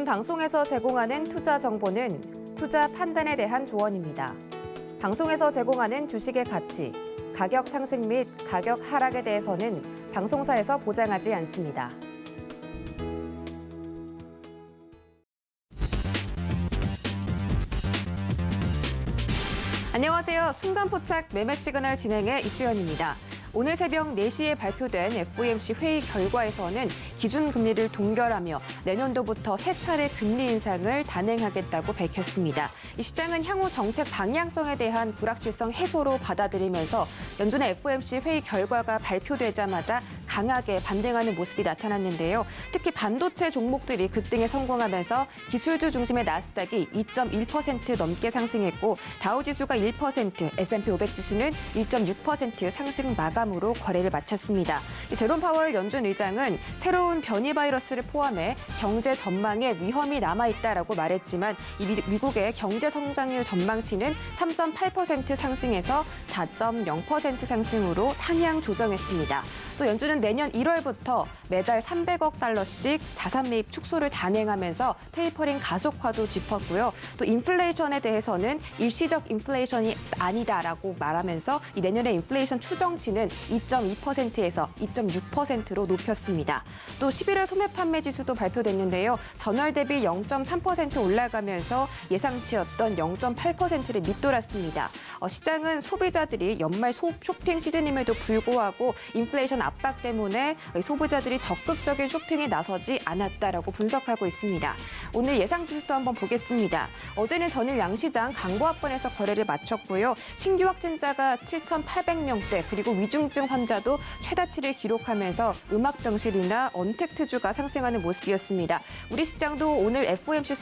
방송에서 제공하는 투자 정보는 투자 판단에 대한 조언입니다. 방송에서 제공하는 주식의 가치, 가격 상승 및 가격 하락에 대해서는 방송사에서 보장하지 않습니다. 안녕하세요. 순간포착 매매 시그널 진행의 이수연입니다. 오늘 새벽 4시에 발표된 FOMC 회의 결과에서는 기준금리를 동결하며 내년도부터 세 차례 금리 인상을 단행하겠다고 밝혔습니다. 이 시장은 향후 정책 방향성에 대한 불확실성 해소로 받아들이면서 연준의 FOMC 회의 결과가 발표되자마자 강하게 반등하는 모습이 나타났는데요. 특히 반도체 종목들이 급등에 성공하면서 기술주 중심의 나스닥이 2.1% 넘게 상승했고 다우지수가 1%, S&P 500 지수는 1.6% 상승 마감으로 거래를 마쳤습니다. 제롬 파월 연준 의장은 새로운 변이 바이러스를 포함해 경제 전망에 위험이 남아있다라고 말했지만 미국의 경제 성장률 전망치는 3.8% 상승해서 4.0% 상승으로 상향 조정했습니다. 또 연준은 내년 1월부터 매달 300억 달러씩 자산 매입 축소를 단행하면서 테이퍼링 가속화도 짚었고요. 또 인플레이션에 대해서는 일시적 인플레이션이 아니다라고 말하면서 이 내년의 인플레이션 추정치는 2.2%에서 2.6%로 높였습니다. 또 11월 소매 판매 지수도 발표됐는데요. 전월 대비 0.3% 올라가면서 예상치였던 0.8%를 밑돌았습니다. 시장은 소비자들이 연말 쇼핑 시즌임에도 불구하고 인플레이션 압박 때문에 소비자들이 적극적인 쇼핑에 나서지 않았다라고 분석하고 있습니다. 오늘 예상 지수도 한번 보겠습니다. 어제는 전일 양시장 강보합권에서 거래를 마쳤고요. 신규 확진자가 7,800명대 그리고 위중증 환자도 최다치를 기록하면서 음악병실이나 언택트주가 상승하는 모습이었습니다. 우리 시장도 오늘 FOMC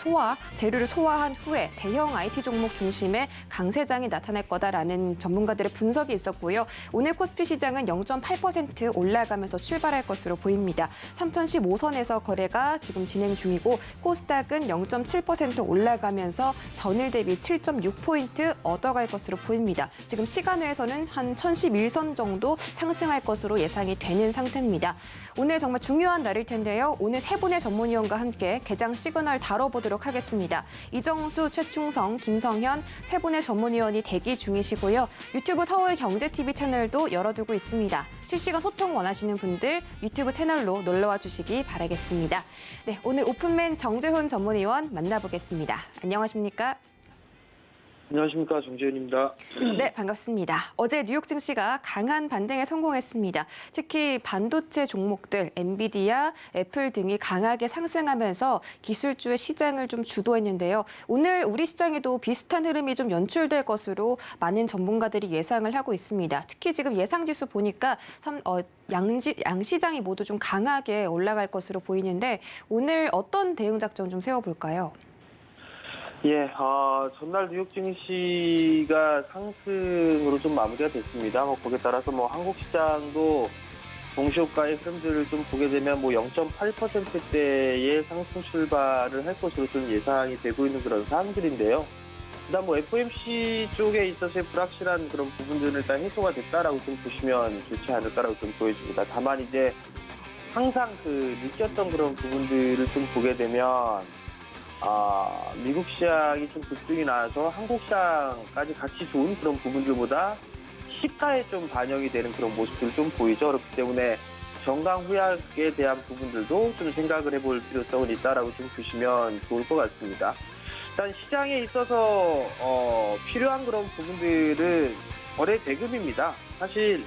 재료를 소화한 후에 대형 IT 종목 중심의 강세장이 나타날 거다라는 전문가들의 분석이 있었고요. 오늘 코스피 시장은 0.8% 올라가면서 출발할 것으로 보입니다. 3,015선에서 거래가 지금 진행 중이고 코스닥은 0.7% 올라가면서 전일 대비 7.6포인트 얻어갈 것으로 보입니다. 지금 시간외에서는 한 1,011선 정도 상승할 것으로 예상이 되는 상태입니다. 오늘 정말 중요한 날일 텐데요. 오늘 세 분의 전문위원과 함께 개장 시그널 다뤄보도록 하겠습니다. 이정수, 최충성, 김성현 세 분의 전문위원이 대기 중이시고요. 유튜브 서울경제TV 채널도 열어두고 있습니다. 실시간 소통 원하시는 분들 유튜브 채널로 놀러와 주시기 바라겠습니다. 네, 오늘 오픈맨 정재훈 전문위원 만나보겠습니다. 안녕하십니까? 안녕하십니까, 정재훈입니다. 네, 반갑습니다. 어제 뉴욕 증시가 강한 반등에 성공했습니다. 특히 반도체 종목들, 엔비디아, 애플 등이 강하게 상승하면서 기술주의 시장을 좀 주도했는데요. 오늘 우리 시장에도 비슷한 흐름이 좀 연출될 것으로 많은 전문가들이 예상을 하고 있습니다. 특히 지금 예상지수 보니까 양시장이 모두 좀 강하게 올라갈 것으로 보이는데 오늘 어떤 대응 작전 좀 세워볼까요? 예, 전날 뉴욕 증시가 상승으로 좀 마무리가 됐습니다. 거기에 따라서 한국 시장도 동시효과의 흐름들을 좀 보게 되면 0.8%대의 상승 출발을 할 것으로 좀 예상이 되고 있는 그런 사항들인데요. 일단 FOMC 쪽에 있어서의 불확실한 그런 부분들은 일단 해소가 됐다라고 좀 보시면 좋지 않을까라고 좀 보여집니다. 다만 이제 항상 느꼈던 그런 부분들을 좀 보게 되면 미국 시장이 좀 급등이 나와서 한국 시장까지 같이 좋은 그런 부분들보다 시가에 좀 반영이 되는 그런 모습들을 좀 보이죠. 그렇기 때문에 정강 후약에 대한 부분들도 좀 생각을 해볼 필요성은 있다라고 좀 보시면 좋을 것 같습니다. 일단 시장에 있어서 필요한 그런 부분들은 거래 대금입니다. 사실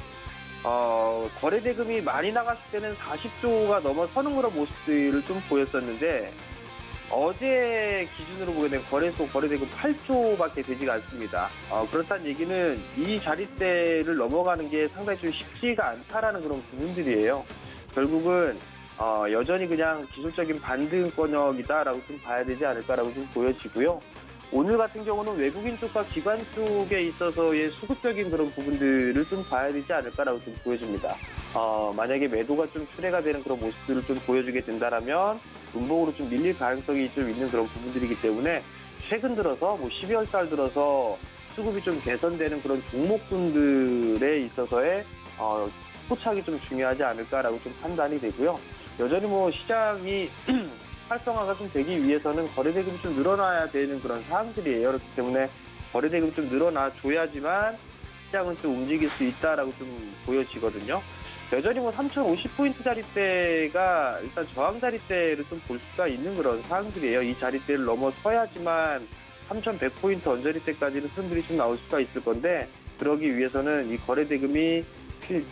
거래 대금이 많이 나갔을 때는 40조가 넘어서는 그런 모습들을 좀 보였었는데 어제 기준으로 보게 되면 거래 대금 8조밖에 되지가 않습니다. 그렇다는 얘기는 이 자릿대를 넘어가는 게 상당히 좀 쉽지가 않다라는 그런 부분들이에요. 결국은 여전히 그냥 기술적인 반등권역이다라고 좀 봐야 되지 않을까라고 좀 보여지고요. 오늘 같은 경우는 외국인 쪽과 기관 쪽에 있어서의 수급적인 그런 부분들을 좀 봐야 되지 않을까라고 좀 보여집니다. 만약에 매도가 좀 출회가 되는 그런 모습들을 좀 보여주게 된다라면 음봉으로 좀 밀릴 가능성이 좀 있는 그런 부분들이기 때문에 최근 들어서 12월 달 들어서 수급이 좀 개선되는 그런 종목군들에 있어서의 포착이 좀 중요하지 않을까라고 좀 판단이 되고요. 여전히 시장이 활성화가 좀 되기 위해서는 거래대금이 좀 늘어나야 되는 그런 사항들이에요. 그렇기 때문에 거래대금이 좀 늘어나줘야지만 시장은 좀 움직일 수 있다라고 좀 보여지거든요. 여전히 뭐 3,050포인트 자리대가 일단 저항 자리대를 좀 볼 수가 있는 그런 상황들이에요. 이 자리대를 넘어서야지만 3,100포인트 언저리대까지는 흐름들이 좀 나올 수가 있을 건데, 그러기 위해서는 이 거래대금이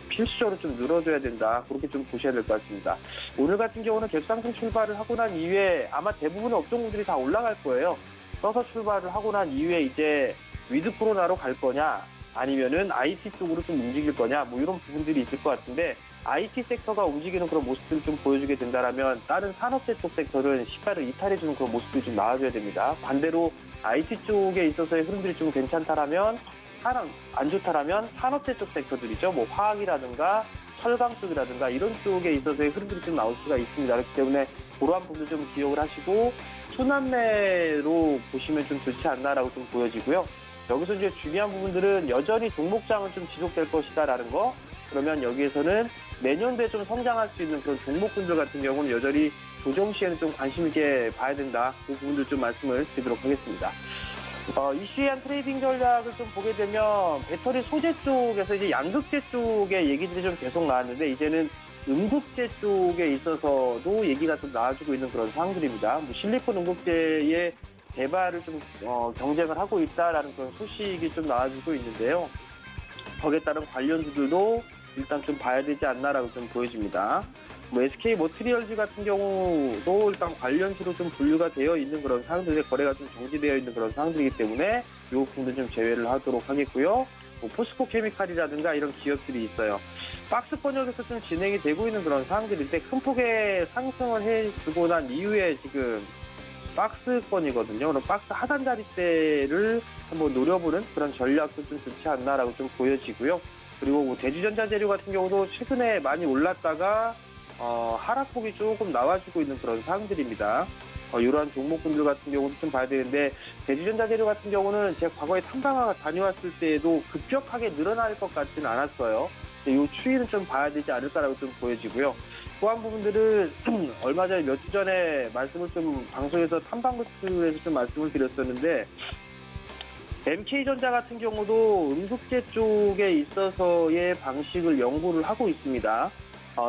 필수적으로 좀 늘어줘야 된다. 그렇게 좀 보셔야 될 것 같습니다. 오늘 같은 경우는 갭상승 출발을 하고 난 이후에 아마 대부분의 업종군들이 다 올라갈 거예요. 서서 출발을 하고 난 이후에 이제 위드 코로나로 갈 거냐, 아니면은 IT 쪽으로 좀 움직일 거냐, 뭐 이런 부분들이 있을 것 같은데, IT 섹터가 움직이는 그런 모습들을 좀 보여주게 된다라면 다른 산업재 쪽 섹터는 시가를 이탈해주는 그런 모습들이 좀 나와줘야 됩니다. 반대로 IT 쪽에 있어서의 흐름들이 좀 괜찮다라면, 안 좋다라면 산업재 쪽 섹터들이죠. 뭐 화학이라든가 철강 쪽이라든가 이런 쪽에 있어서의 흐름들이 좀 나올 수가 있습니다. 그렇기 때문에 그러한 부분들 좀 기억을 하시고 순환매로 보시면 좀 좋지 않나라고 좀 보여지고요. 여기서 이제 중요한 부분들은 여전히 종목장은 좀 지속될 것이다라는 거. 그러면 여기에서는 내년도에 좀 성장할 수 있는 그런 종목군들 같은 경우는 여전히 조정 시에는 좀 관심 있게 봐야 된다. 그 부분들 좀 말씀을 드리도록 하겠습니다. 이슈에 한 트레이딩 전략을 좀 보게 되면 배터리 소재 쪽에서 이제 양극재 쪽의 얘기들이 좀 계속 나왔는데, 이제는 음극재 쪽에 있어서도 얘기가 좀 나와주고 있는 그런 상황들입니다. 뭐 실리콘 음극재의 개발을 좀 경쟁을 하고 있다라는 그런 소식이 좀 나와주고 있는데요. 거기에 따른 관련주들도 일단 좀 봐야 되지 않나라고 좀 보여집니다. 뭐 SK 머티리얼즈 같은 경우도 일단 관련주로 좀 분류가 되어 있는 그런 상황들의 거래가 좀 정지되어 있는 그런 상황들이기 때문에 이 부분도 좀 제외를 하도록 하겠고요. 뭐 포스코 케미칼이라든가 이런 기업들이 있어요. 박스 번역에서 좀 진행이 되고 있는 그런 상황들인데, 큰 폭의 상승을 해주고 난 이후에 지금 박스권이거든요. 그럼 박스 하단 자릿대를 한번 노려보는 그런 전략도 좀 좋지 않나라고 좀 보여지고요. 그리고 뭐 대주전자재료 같은 경우도 최근에 많이 올랐다가 하락폭이 조금 나와주고 있는 그런 상황들입니다. 이러한 종목군들 같은 경우도 좀 봐야 되는데, 대주전자재료 같은 경우는 제가 과거에 탐방을 다녀왔을 때에도 급격하게 늘어날 것 같지는 않았어요. 이 추이는 좀 봐야 되지 않을까라고 좀 보여지고요. 또한 부분들은 얼마 전에 몇 주 전에 말씀을 좀 방송에서 탐방부스에서 좀 말씀을 드렸었는데, MK전자 같은 경우도 음극재 쪽에 있어서의 방식을 연구를 하고 있습니다.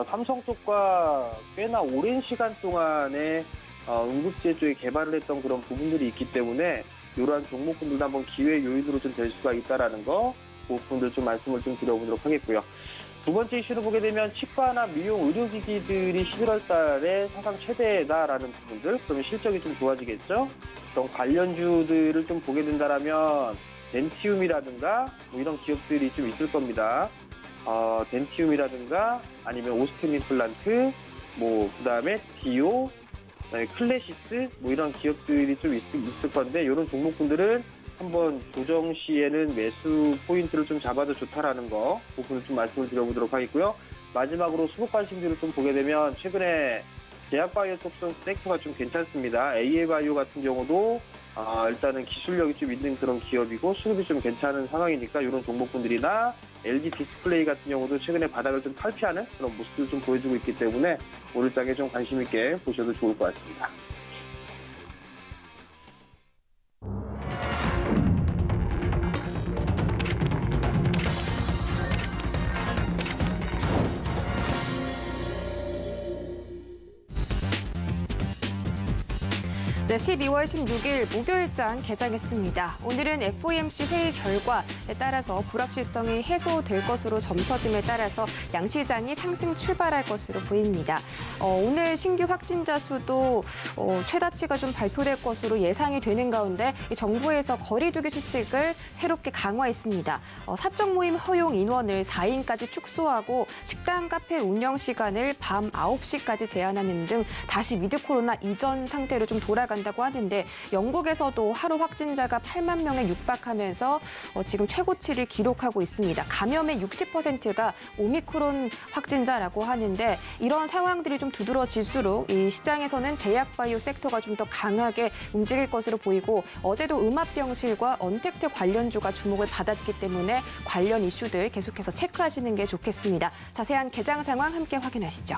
삼성 쪽과 꽤나 오랜 시간 동안에 음극재 쪽에 개발을 했던 그런 부분들이 있기 때문에 이러한 종목군들도 한번 기회 요인으로 좀 될 수가 있다라는 거, 그 부분들 좀 말씀을 좀 드려보도록 하겠고요. 두 번째 이슈를 보게 되면 치과나 미용 의료기기들이 11월 달에 사상 최대다라는 부분들, 그러면 실적이 좀 좋아지겠죠? 그런 관련주들을 좀 보게 된다라면 덴티움이라든가 뭐 이런 기업들이 좀 있을 겁니다. 덴티움이라든가 아니면 오스틴 임플란트, 뭐 그다음에 디오, 클래시스 뭐 이런 기업들이 좀 있을 건데, 이런 종목군들은 한번 조정 시에는 매수 포인트를 좀 잡아도 좋다라는 거, 부분을 좀 말씀을 드려보도록 하겠고요. 마지막으로 수급 관심주를 좀 보게 되면 최근에 제약바이오 속성 섹터가 좀 괜찮습니다. AA바이오 같은 경우도 일단은 기술력이 좀 있는 그런 기업이고 수급이 좀 괜찮은 상황이니까 이런 종목군들이나 LG 디스플레이 같은 경우도 최근에 바닥을 좀 탈피하는 그런 모습을 좀 보여주고 있기 때문에 오늘 장에 좀 관심 있게 보셔도 좋을 것 같습니다. 네, 12월 16일 목요일장 개장했습니다. 오늘은 FOMC 회의 결과에 따라서 불확실성이 해소될 것으로 점쳐짐에 따라서 양시장이 상승 출발할 것으로 보입니다. 오늘 신규 확진자 수도 최다치가 좀 발표될 것으로 예상이 되는 가운데 정부에서 거리 두기 수칙을 새롭게 강화했습니다. 사적 모임 허용 인원을 4인까지 축소하고 식당, 카페 운영 시간을 밤 9시까지 제한하는 등 다시 위드 코로나 이전 상태로 좀 돌아간다고 하는데, 영국에서도 하루 확진자가 8만 명에 육박하면서 지금 최고치를 기록하고 있습니다. 감염의 60%가 오미크론 확진자라고 하는데, 이런 상황들이 좀 두드러질수록 이 시장에서는 제약바이오 섹터가 좀 더 강하게 움직일 것으로 보이고, 어제도 음압병실과 언택트 관련주가 주목을 받았기 때문에 관련 이슈들 계속해서 체크하시는 게 좋겠습니다. 자세한 개장 상황 함께 확인하시죠.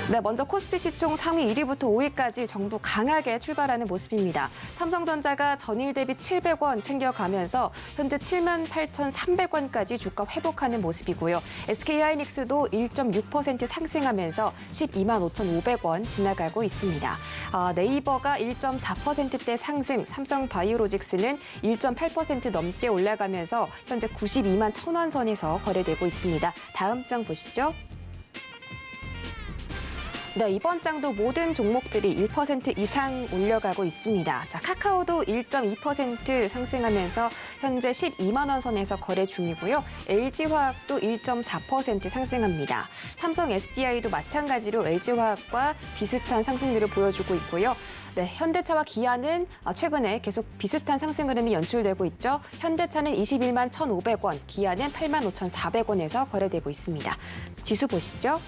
네, 먼저 코스피 시총 상위 1위부터 5위까지 전부 강하게 출발하는 모습입니다. 삼성전자가 전일 대비 700원 챙겨가면서 현재 78,300원까지 주가 회복하는 모습이고요. SK하이닉스도 1.6% 상승하면서 125,500원 지나가고 있습니다. 네이버가 1.4%대 상승, 삼성바이오로직스는 1.8% 넘게 올라가면서 현재 92만 1,000원 선에서 거래되고 있습니다. 다음 장 보시죠. 네, 이번 장도 모든 종목들이 1% 이상 올려가고 있습니다. 자, 카카오도 1.2% 상승하면서 현재 12만 원 선에서 거래 중이고요. LG화학도 1.4% 상승합니다. 삼성 SDI도 마찬가지로 LG화학과 비슷한 상승률을 보여주고 있고요. 네, 현대차와 기아는 최근에 계속 비슷한 상승 흐름이 연출되고 있죠. 현대차는 21만 1,500원, 기아는 8만 5,400원에서 거래되고 있습니다. 지수 보시죠.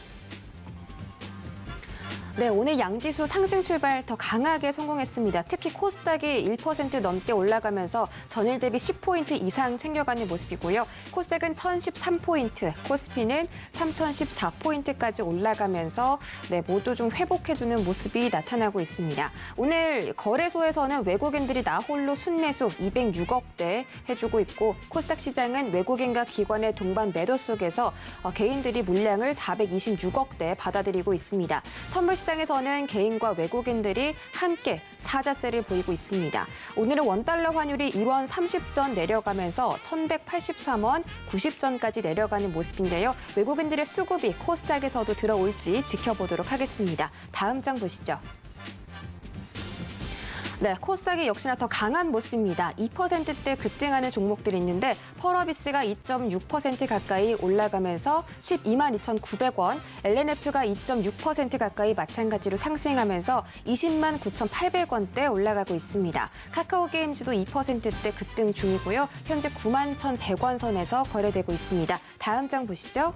네, 오늘 양지수 상승 출발 더 강하게 성공했습니다. 특히 코스닥이 1% 넘게 올라가면서 전일 대비 10포인트 이상 챙겨가는 모습이고요. 코스닥은 1,013포인트, 코스피는 3,014포인트까지 올라가면서 모두 좀 회복해주는 모습이 나타나고 있습니다. 오늘 거래소에서는 외국인들이 나홀로 순매수 206억대 해주고 있고 코스닥 시장은 외국인과 기관의 동반 매도 속에서 개인들이 물량을 426억대 받아들이고 있습니다. 선물 시장에서는 개인과 외국인들이 함께 사자세를 보이고 있습니다. 오늘은 원달러 환율이 1원 30전 내려가면서 1,183원 90전까지 내려가는 모습인데요. 외국인들의 수급이 코스닥에서도 들어올지 지켜보도록 하겠습니다. 다음 장 보시죠. 네, 코스닥이 역시나 더 강한 모습입니다. 2%대 급등하는 종목들이 있는데 펄어비스가 2.6% 가까이 올라가면서 122,900원, LNF가 2.6% 가까이 마찬가지로 상승하면서 20만 9,800원대 올라가고 있습니다. 카카오게임즈도 2%대 급등 중이고요. 현재 9만 1,100원 선에서 거래되고 있습니다. 다음 장 보시죠.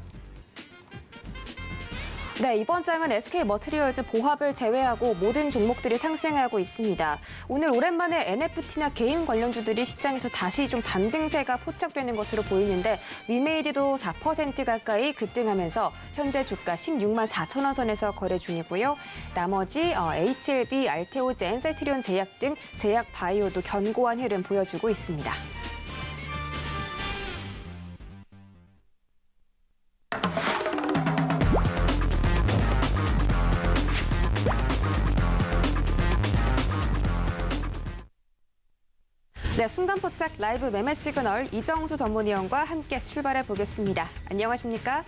네, 이번 장은 SK머티리얼즈 보합을 제외하고 모든 종목들이 상승하고 있습니다. 오늘 오랜만에 NFT나 게임 관련주들이 시장에서 다시 좀 반등세가 포착되는 것으로 보이는데 위메이드도 4% 가까이 급등하면서 현재 주가 16만 4천 원 선에서 거래 중이고요. 나머지 HLB, 알테오젠, 셀트리온 제약 등 제약 바이오도 견고한 흐름 보여주고 있습니다. 네, 순간포착 라이브 매매 시그널 이정수 전문위원과 함께 출발해 보겠습니다. 안녕하십니까?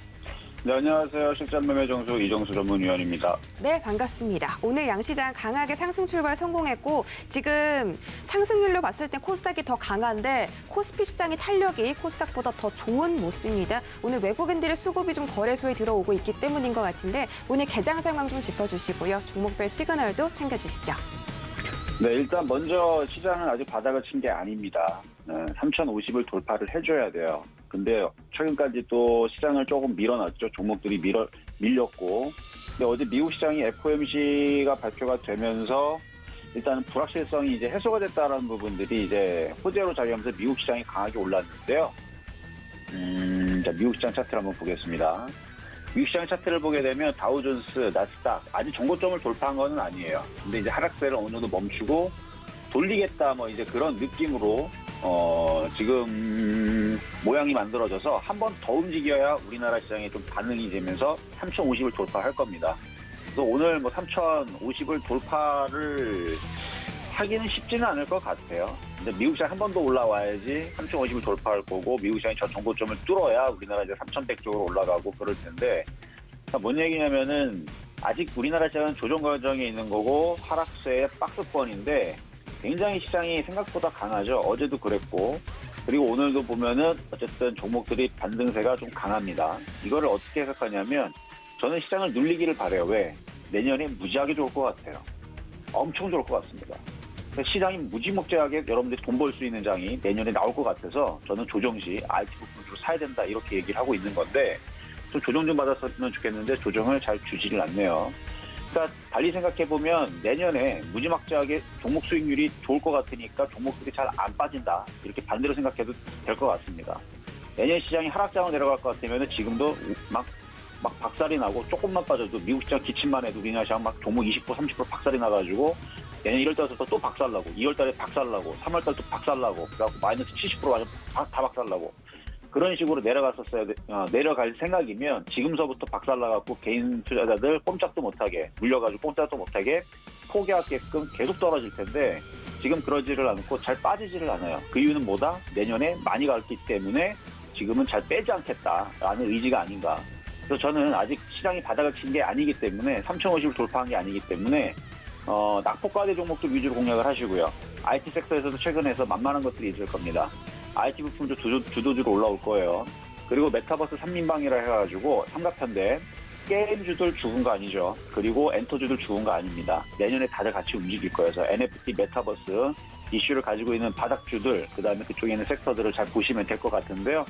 네, 안녕하세요. 실전 매매 정수 이정수 전문위원입니다. 네, 반갑습니다. 오늘 양시장 강하게 상승 출발 성공했고 지금 상승률로 봤을 때 코스닥이 더 강한데 코스피 시장의 탄력이 코스닥보다 더 좋은 모습입니다. 오늘 외국인들의 수급이 좀 거래소에 들어오고 있기 때문인 것 같은데 오늘 개장 상황 좀 짚어주시고요. 종목별 시그널도 챙겨주시죠. 네, 일단 먼저 시장은 아직 바닥을 친 게 아닙니다. 3,050을 돌파를 해줘야 돼요. 근데 최근까지 또 시장을 조금 밀어놨죠. 종목들이 밀렸고. 근데 어제 미국 시장이 FOMC가 발표가 되면서 일단은 불확실성이 이제 해소가 됐다라는 부분들이 이제 호재로 작용하면서 미국 시장이 강하게 올랐는데요. 자, 미국 시장 차트를 한번 보겠습니다. 미국 시장 차트를 보게 되면 다우존스, 나스닥 아직 정고점을 돌파한 건 아니에요. 근데 이제 하락세를 어느 정도 멈추고 돌리겠다 뭐 이제 그런 느낌으로 지금 모양이 만들어져서 한 번 더 움직여야 우리나라 시장에 좀 반응이 되면서 3,050을 돌파할 겁니다. 그래서 오늘 뭐 3,050을 돌파를 하기는 쉽지는 않을 것 같아요. 근데 미국 시장 한 번 더 올라와야지 3,050을 돌파할 거고 미국 시장이 저 정고점을 뚫어야 우리나라 이제 3,100 쪽으로 올라가고 그럴 텐데 뭔 얘기냐면은 아직 우리나라 시장은 조정 과정에 있는 거고 하락세의 박스권인데 굉장히 시장이 생각보다 강하죠. 어제도 그랬고 그리고 오늘도 보면은 어쨌든 종목들이 반등세가 좀 강합니다. 이거를 어떻게 해석하냐면 저는 시장을 눌리기를 바래요. 왜? 내년에 무지하게 좋을 것 같아요. 엄청 좋을 것 같습니다. 시장이 무지막지하게 여러분들이 돈 벌 수 있는 장이 내년에 나올 것 같아서 저는 조정 시 IT 부품으로 사야 된다 이렇게 얘기를 하고 있는 건데 좀 조정 좀 받았으면 좋겠는데 조정을 잘 주지를 않네요. 그러니까 달리 생각해보면 내년에 무지막지하게 종목 수익률이 좋을 것 같으니까 종목들이 잘 안 빠진다 이렇게 반대로 생각해도 될 것 같습니다. 내년 시장이 하락장으로 내려갈 것 같으면 지금도 막 막 박살이 나고 조금만 빠져도 미국 시장 기침만 해도 우리나라 시장 막 종목 20% 30% 박살이 나가지고 내년 1월달부터 또 박살나고 2월달에 박살나고 3월달 또 박살나고 그래갖고 마이너스 70% 완전 다 박살나고 그런 식으로 내려갈 생각이면 지금서부터 박살나갖고 개인 투자자들 꼼짝도 못하게 물려가지고 꼼짝도 못하게 포기하게끔 계속 떨어질 텐데 지금 그러지를 않고 잘 빠지지를 않아요. 그 이유는 뭐다? 내년에 많이 갔기 때문에 지금은 잘 빼지 않겠다라는 의지가 아닌가. 그래서 저는 아직 시장이 바닥을 친 게 아니기 때문에 3,050을 돌파한 게 아니기 때문에 낙폭과대 종목들 위주로 공략을 하시고요. IT 섹터에서도 최근에서 만만한 것들이 있을 겁니다. IT 부품도 주도주로 올라올 거예요. 그리고 메타버스 3인방이라 해가지고 삼각편대 게임주들 죽은 거 아니죠. 그리고 엔터주들 죽은 거 아닙니다. 내년에 다들 같이 움직일 거예요. 그래서 NFT 메타버스 이슈를 가지고 있는 바닥주들 그다음에 그쪽에 있는 섹터들을 잘 보시면 될 것 같은데요.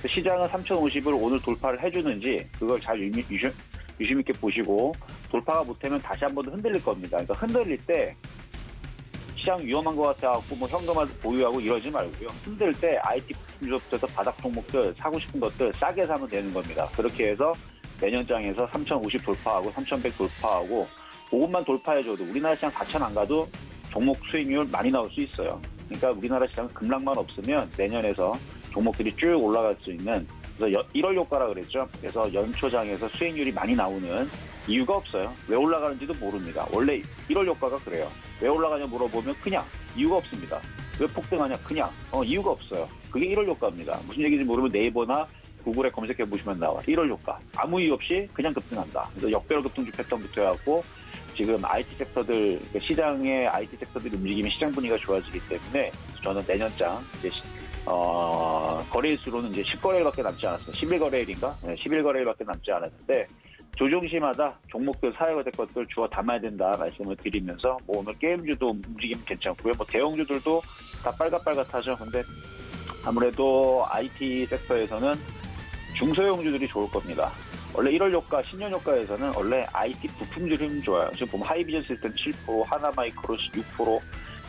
시장은 3,050을 오늘 돌파를 해주는지 그걸 잘 유심 있게 보시고 돌파가 못하면 다시 한 번 더 흔들릴 겁니다. 그러니까 흔들릴 때 시장 위험한 것 같아갖고 뭐 현금화 보유하고 이러지 말고요. 흔들 때 IT 부품주부터 바닥 종목들 사고 싶은 것들 싸게 사면 되는 겁니다. 그렇게 해서 내년장에서 3,050 돌파하고 3,100 돌파하고 그것만 돌파해줘도 우리나라 시장 4,000 안 가도 종목 수익률 많이 나올 수 있어요. 그러니까 우리나라 시장 급락만 없으면 내년에서 종목들이 쭉 올라갈 수 있는 그래서 1월 효과라 그랬죠. 그래서 연초장에서 수익률이 많이 나오는 이유가 없어요. 왜 올라가는지도 모릅니다. 원래 1월 효과가 그래요. 왜 올라가냐 물어보면 그냥 이유가 없습니다. 왜 폭등하냐 그냥 이유가 없어요. 그게 1월 효과입니다. 무슨 얘기인지 모르면 네이버나 구글에 검색해 보시면 나와. 1월 효과. 아무 이유 없이 그냥 급등한다. 그래서 역배열 급등주 패턴부터 해갖고 지금 IT 섹터들 시장의 IT 섹터들이 움직이면 시장 분위기가 좋아지기 때문에 저는 내년장 이제 거래일수로는 이제 10거래일밖에 남지 않았어요. 11거래일인가? 네, 11거래일밖에 남지 않았는데 조종시마다 종목들 사회가 될 것들 주워 담아야 된다 말씀을 드리면서 뭐 오늘 게임주도 움직이면 괜찮고요. 뭐 대형주들도 다 빨갛빨갛하죠. 근데 아무래도 IT 섹터에서는 중소형주들이 좋을 겁니다. 원래 1월 효과, 신년 효과에서는 원래 IT 부품들이 힘 좋아요. 지금 보면 하이비전 시스템 7%, 하나마이크로 6%,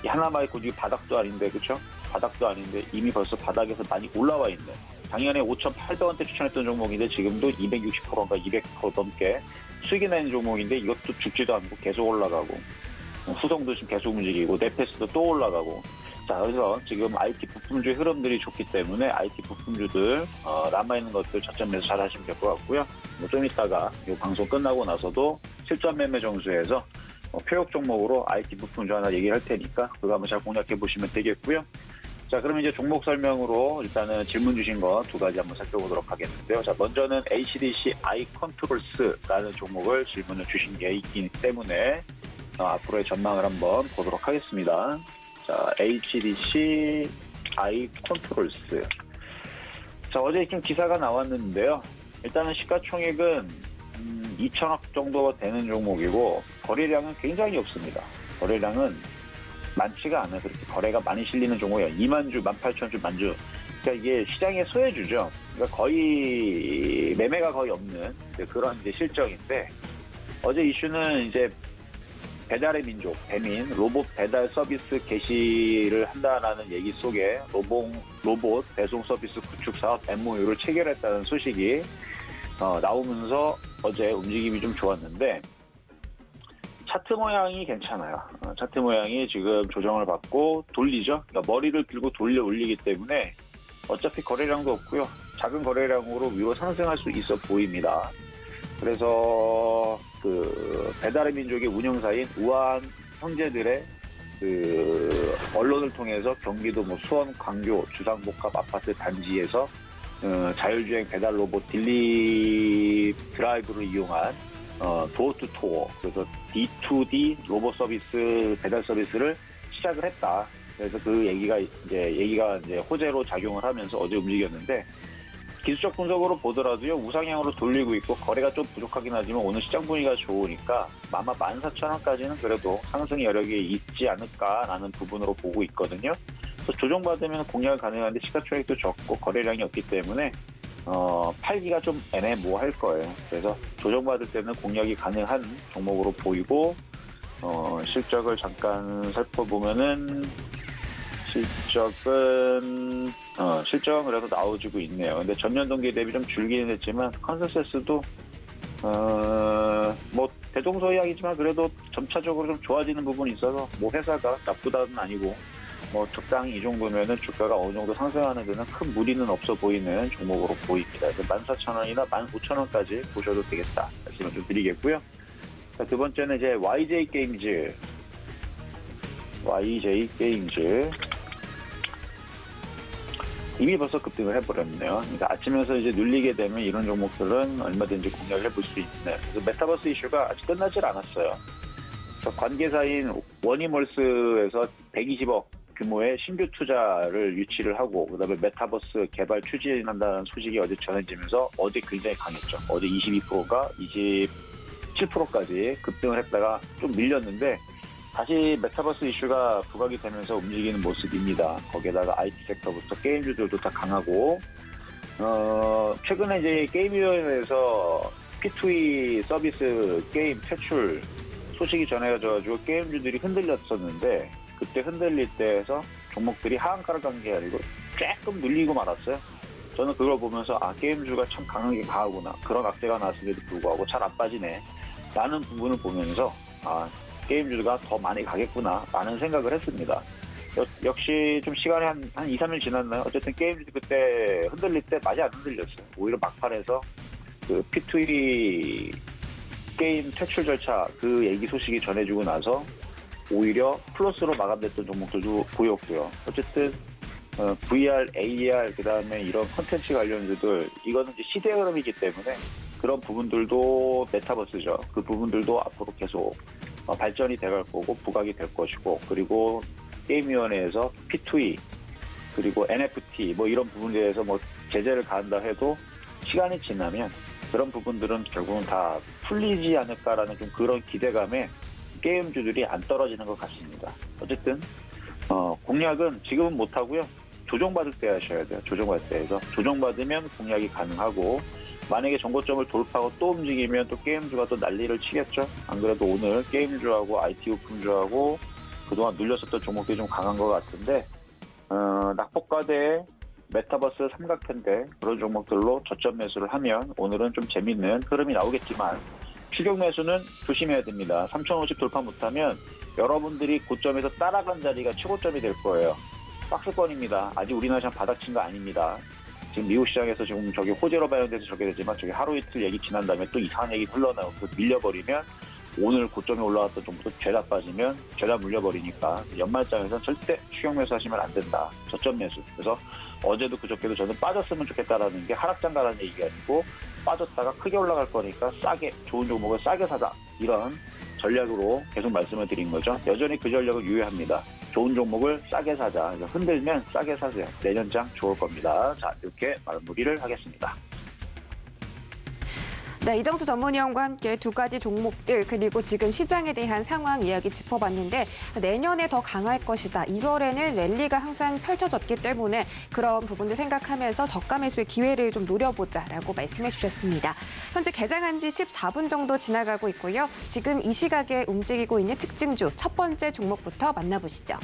이 하나마이크로 지금 바닥도 아닌데, 그렇죠? 바닥도 아닌데 이미 벌써 바닥에서 많이 올라와 있는. 작년에 5,800원대 추천했던 종목인데 지금도 260%인가 200% 넘게 수익이 나는 종목인데 이것도 죽지도 않고 계속 올라가고 후성도 지금 계속 움직이고 네페스도 또 올라가고. 자, 그래서 지금 IT 부품주의 흐름들이 좋기 때문에 IT 부품주들 남아있는 것들 저점에서 잘 하시면 될 것 같고요. 뭐 좀 이따가 이 방송 끝나고 나서도 실전 매매 정수에서 표역 종목으로 IT 부품주 하나 얘기를 할 테니까 그거 한번 잘 공략해 보시면 되겠고요. 자, 그럼 이제 종목 설명으로 일단은 질문 주신 거 두 가지 한번 살펴보도록 하겠는데요. 자, 먼저는 HDC 아이컨트롤스라는 종목을 질문을 주신 게 있기 때문에 앞으로의 전망을 한번 보도록 하겠습니다. 자, HDC 아이컨트롤스. 자, 어제 좀 기사가 나왔는데요. 일단은 시가총액은 2천억 정도가 되는 종목이고 거래량은 굉장히 없습니다. 거래량은 많지가 않아요. 그렇게 거래가 많이 실리는 종목이에요. 2만 주, 18,000주, 만주. 그러니까 이게 시장의 소외주죠. 그러니까 거의 매매가 거의 없는 그런 이제 실적인데 어제 이슈는 이제 배달의 민족, 배민, 로봇 배달 서비스 개시를 한다라는 얘기 속에 로봇 배송 서비스 구축 사업 MOU를 체결했다는 소식이 나오면서 어제 움직임이 좀 좋았는데 차트 모양이 괜찮아요. 차트 모양이 지금 조정을 받고 돌리죠. 그러니까 머리를 들고 돌려 올리기 때문에 어차피 거래량도 없고요. 작은 거래량으로 위로 상승할 수 있어 보입니다. 그래서 그 배달의 민족의 운영사인 우한 형제들의 그 언론을 통해서 경기도 뭐 수원, 광교, 주상복합 아파트 단지에서 자율주행 배달 로봇 딜리 드라이브를 이용한 도어투도어 그래서 D2D 로봇 서비스 배달 서비스를 시작을 했다. 그래서 그 얘기가 이제 호재로 작용을 하면서 어제 움직였는데 기술적 분석으로 보더라도요 우상향으로 돌리고 있고 거래가 좀 부족하긴 하지만 오늘 시장 분위기가 좋으니까 아마 14,000원까지는 그래도 상승 여력이 있지 않을까라는 부분으로 보고 있거든요. 그래서 조정받으면 공략 가능한데 시가총액도 적고 거래량이 없기 때문에 팔기가 좀 애매모호할 거예요. 그래서 조정받을 때는 공략이 가능한 종목으로 보이고 실적을 잠깐 살펴보면은 실적은 그래도 나와주고 있네요. 근데 전년 동기 대비 좀 줄기는 했지만 컨센서스도 뭐 대동소이하겠지만 그래도 점차적으로 좀 좋아지는 부분이 있어서 뭐 회사가 나쁘다는 아니고 뭐 적당히 이 정도면은 주가가 어느 정도 상승하는 데는 큰 무리는 없어 보이는 종목으로 보입니다. 14,000원이나 15,000원까지 보셔도 되겠다 말씀을 좀 드리겠고요. 자, 두 번째는 이제 YJ 게임즈. 이미 벌써 급등을 해버렸네요. 그러니까 아침에서 이제 눌리게 되면 이런 종목들은 얼마든지 공략을 해볼 수 있는. 그래서 메타버스 이슈가 아직 끝나질 않았어요. 관계사인 워니몰스에서 120억 규모의 신규 투자를 유치를 하고 그다음에 메타버스 개발 추진한다는 소식이 어제 전해지면서 어제 굉장히 강했죠. 어제 22%가 27%까지 급등을 했다가 좀 밀렸는데 다시 메타버스 이슈가 부각이 되면서 움직이는 모습입니다. 거기에다가 IT 섹터부터 게임주들도 다 강하고 최근에 이제 게임위원회에서 P2E 서비스 게임 퇴출 소식이 전해져가지고 게임주들이 흔들렸었는데 그때 흔들릴 때에서 종목들이 하한가를 간 게 아니고 조금 눌리고 말았어요. 저는 그걸 보면서 게임주가 참 강하게 강하구나. 그런 악재가 나왔음에도 불구하고 잘 안 빠지네. 라는 부분을 보면서 게임주가 더 많이 가겠구나 라는 생각을 했습니다. 역시 좀 시간이 한 2, 3일 지났나요? 어쨌든 게임주 그때 흔들릴 때 많이 안 흔들렸어요. 오히려 막판에서 그 P2E 게임 퇴출 절차 그 얘기 소식이 전해지고 나서 오히려 플러스로 마감됐던 종목들도 보였고요. 어쨌든 VR, AR 그다음에 이런 콘텐츠 관련주들 이거는 이제 시대 흐름이기 때문에 그런 부분들도 메타버스죠. 그 부분들도 앞으로 계속 발전이 돼갈 거고 부각이 될 것이고 그리고 게임위원회에서 P2E 그리고 NFT 뭐 이런 부분에 대해서 뭐 제재를 가한다 해도 시간이 지나면 그런 부분들은 결국은 다 풀리지 않을까라는 좀 그런 기대감에 게임주들이 안 떨어지는 것 같습니다. 어쨌든 공략은 지금은 못하고요. 조정받을 때 하셔야 돼요. 조정받을 때에서 조정받으면 공략이 가능하고 만약에 정고점을 돌파하고 또 움직이면 또 게임주가 또 난리를 치겠죠. 안 그래도 오늘 게임주하고 IT 부품주하고 그동안 눌렸었던 종목들이 좀 강한 것 같은데 낙폭과대 메타버스 삼각편대 그런 종목들로 저점 매수를 하면 오늘은 좀 재밌는 흐름이 나오겠지만 추격 매수는 조심해야 됩니다. 3,050 돌파 못하면 여러분들이 고점에서 따라간 자리가 최고점이 될 거예요. 박스권입니다. 아직 우리나라 시장 바닥친 거 아닙니다. 지금 미국 시장에서 지금 저기 호재로 반영돼서 저게 되지만 저기 하루 이틀 얘기 지난 다음에 또 이상한 얘기 흘러나오고 밀려버리면 오늘 고점에 올라왔던 정보도 죄다 빠지면 죄다 물려버리니까 연말장에서는 절대 추격 매수 하시면 안 된다. 저점 매수. 그래서 어제도 그저께도 저는 빠졌으면 좋겠다라는 게 하락장 가라는 얘기가 아니고 빠졌다가 크게 올라갈 거니까 싸게 좋은 종목을 싸게 사자. 이런 전략으로 계속 말씀을 드린 거죠. 여전히 그 전략을 유효합니다. 좋은 종목을 싸게 사자. 흔들면 싸게 사세요. 내년장 좋을 겁니다. 자, 이렇게 마무리를 하겠습니다. 네, 이정수 전문위원과 함께 두 가지 종목들 그리고 지금 시장에 대한 상황 이야기 짚어봤는데 내년에 더 강할 것이다. 1월에는 랠리가 항상 펼쳐졌기 때문에 그런 부분들 생각하면서 저가 매수의 기회를 좀 노려보자라고 말씀해 주셨습니다. 현재 개장한 지 14분 정도 지나가고 있고요. 지금 이 시각에 움직이고 있는 특징주 첫 번째 종목부터 만나보시죠.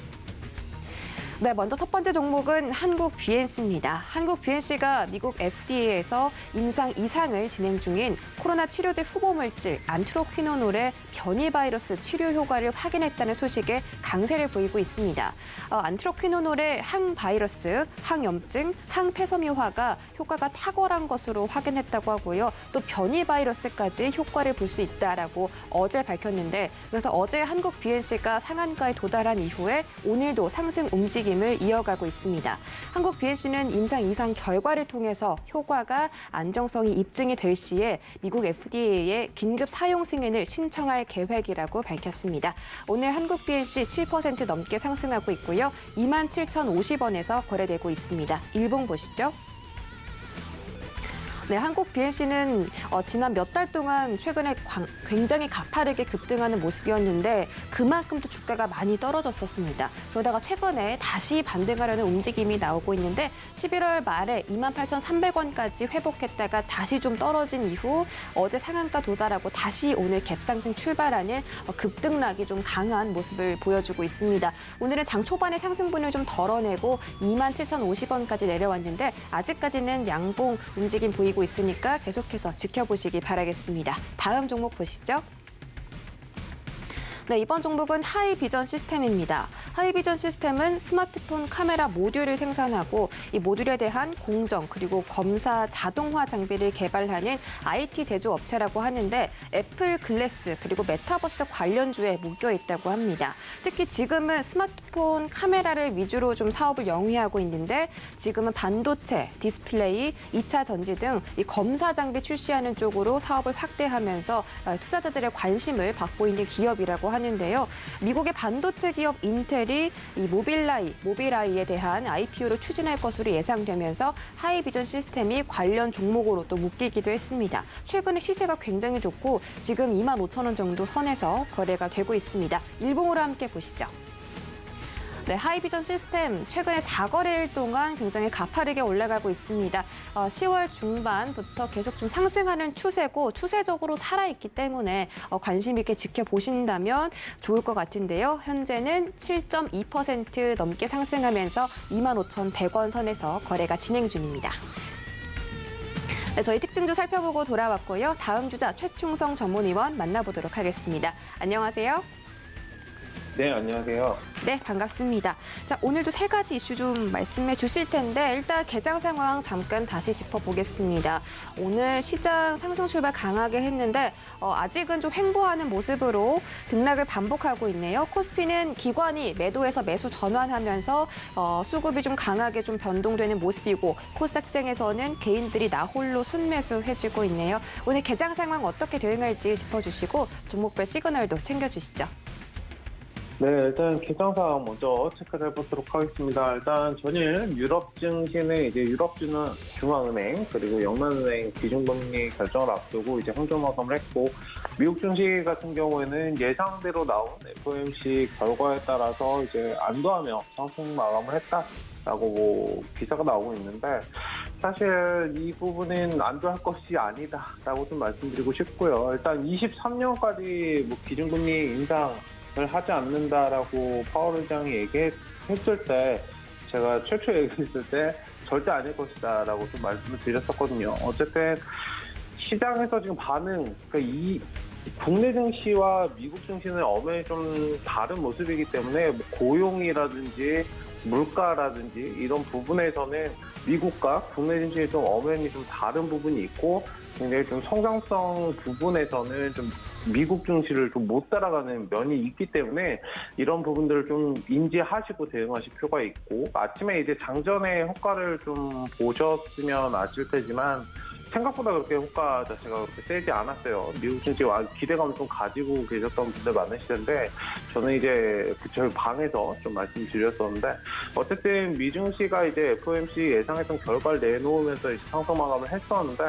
네, 먼저 첫 번째 종목은 한국 BNC입니다. 한국 BNC가 미국 FDA에서 임상 2상을 진행 중인 코로나 치료제 후보 물질 안트로퀴노놀의 변이 바이러스 치료 효과를 확인했다는 소식에 강세를 보이고 있습니다. 안트로퀴노놀의 항바이러스, 항염증, 항폐섬유화가 효과가 탁월한 것으로 확인했다고 하고요. 또 변이 바이러스까지 효과를 볼 수 있다라고 어제 밝혔는데 그래서 어제 한국 BNC가 상한가에 도달한 이후에 오늘도 상승 움직임을 이어가고 있습니다. 한국 BNC는 임상 2상 결과를 통해서 효과가 안정성이 입증이 될 시에 미국 FDA에 긴급 사용 승인을 신청할 계획이라고 밝혔습니다. 오늘 한국 BNC 7% 넘게 상승하고 있고요. 27,050원에서 거래되고 있습니다. 일봉 보시죠. 네, 한국 BNC는 지난 몇 달 동안 최근에 굉장히 가파르게 급등하는 모습이었는데 그만큼 또 주가가 많이 떨어졌었습니다. 그러다가 최근에 다시 반등하려는 움직임이 나오고 있는데 11월 말에 28,300원까지 회복했다가 다시 좀 떨어진 이후 어제 상한가 도달하고 다시 오늘 갭상승 출발하는 급등락이 좀 강한 모습을 보여주고 있습니다. 오늘은 장 초반에 상승분을 좀 덜어내고 27,050원까지 내려왔는데 아직까지는 양봉 움직임 보이고 되고 있으니까 계속해서 지켜보시기 바라겠습니다. 다음 종목 보시죠. 네, 이번 종목은 하이비전 시스템입니다. 하이비전 시스템은 스마트폰 카메라 모듈을 생산하고 이 모듈에 대한 공정 그리고 검사 자동화 장비를 개발하는 IT 제조업체라고 하는데 애플 글래스 그리고 메타버스 관련주에 묶여 있다고 합니다. 특히 지금은 스마트폰 카메라를 위주로 좀 사업을 영위하고 있는데 지금은 반도체, 디스플레이, 2차 전지 등 이 검사 장비 출시하는 쪽으로 사업을 확대하면서 투자자들의 관심을 받고 있는 기업이라고 하는데요. 미국의 반도체 기업 인텔이 이 모빌아이에 대한 IPO를 추진할 것으로 예상되면서 하이비전 시스템이 관련 종목으로 또 묶이기도 했습니다. 최근에 시세가 굉장히 좋고 지금 25,000원 정도 선에서 거래가 되고 있습니다. 일봉으로 함께 보시죠. 네, 하이비전 시스템 최근에 4거래일 동안 굉장히 가파르게 올라가고 있습니다. 10월 중반부터 계속 좀 상승하는 추세고 추세적으로 살아있기 때문에 관심 있게 지켜보신다면 좋을 것 같은데요. 현재는 7.2% 넘게 상승하면서 25,100원 선에서 거래가 진행 중입니다. 네, 저희 특징주 살펴보고 돌아왔고요. 다음 주자 최충성 전문위원 만나보도록 하겠습니다. 안녕하세요. 네, 안녕하세요. 네, 반갑습니다. 자, 오늘도 세 가지 이슈 좀 말씀해 주실 텐데 일단 개장 상황 잠깐 다시 짚어보겠습니다. 오늘 시장 상승 출발 강하게 했는데 아직은 좀 횡보하는 모습으로 등락을 반복하고 있네요. 코스피는 기관이 매도에서 매수 전환하면서 수급이 좀 강하게 좀 변동되는 모습이고 코스닥 시장에서는 개인들이 나홀로 순매수 해주고 있네요. 오늘 개장 상황 어떻게 대응할지 짚어주시고 종목별 시그널도 챙겨주시죠. 네, 일단 개장 상황 먼저 체크를 해보도록 하겠습니다. 일단 전일 유럽 증시는 이제 유럽주는 중앙은행 그리고 영란은행 기준금리 결정을 앞두고 이제 홍조 마감을 했고 미국 증시 같은 경우에는 예상대로 나온 FOMC 결과에 따라서 이제 안도하며 상승 마감을 했다라고 기사가 나오고 있는데 사실 이 부분은 안도할 것이 아니다라고 좀 말씀드리고 싶고요. 일단 23년까지 뭐 기준금리 인상 을 하지 않는다라고 파월 의장이 얘기했을 때 제가 최초 얘기했을 때 절대 아닐 것이다라고 좀 말씀을 드렸었거든요. 어쨌든 시장에서 지금 반응, 그러니까 이 국내 증시와 미국 증시는 엄연히 좀 다른 모습이기 때문에 뭐 고용이라든지 물가라든지 이런 부분에서는 미국과 국내 증시에 좀 엄연히 좀 다른 부분이 있고 굉장히 좀 성장성 부분에서는 좀 미국 증시를 좀 못 따라가는 면이 있기 때문에 이런 부분들을 좀 인지하시고 대응하실 필요가 있고 아침에 이제 장전의 효과를 좀 보셨으면 아실 테지만 생각보다 그렇게 효과 자체가 그렇게 세지 않았어요. 미국 증시 기대감을 좀 가지고 계셨던 분들 많으실 텐데 저는 이제 저희 방에서 좀 말씀드렸었는데 어쨌든 미증시가 이제 FOMC 예상했던 결과를 내놓으면서 이제 상승 마감을 했었는데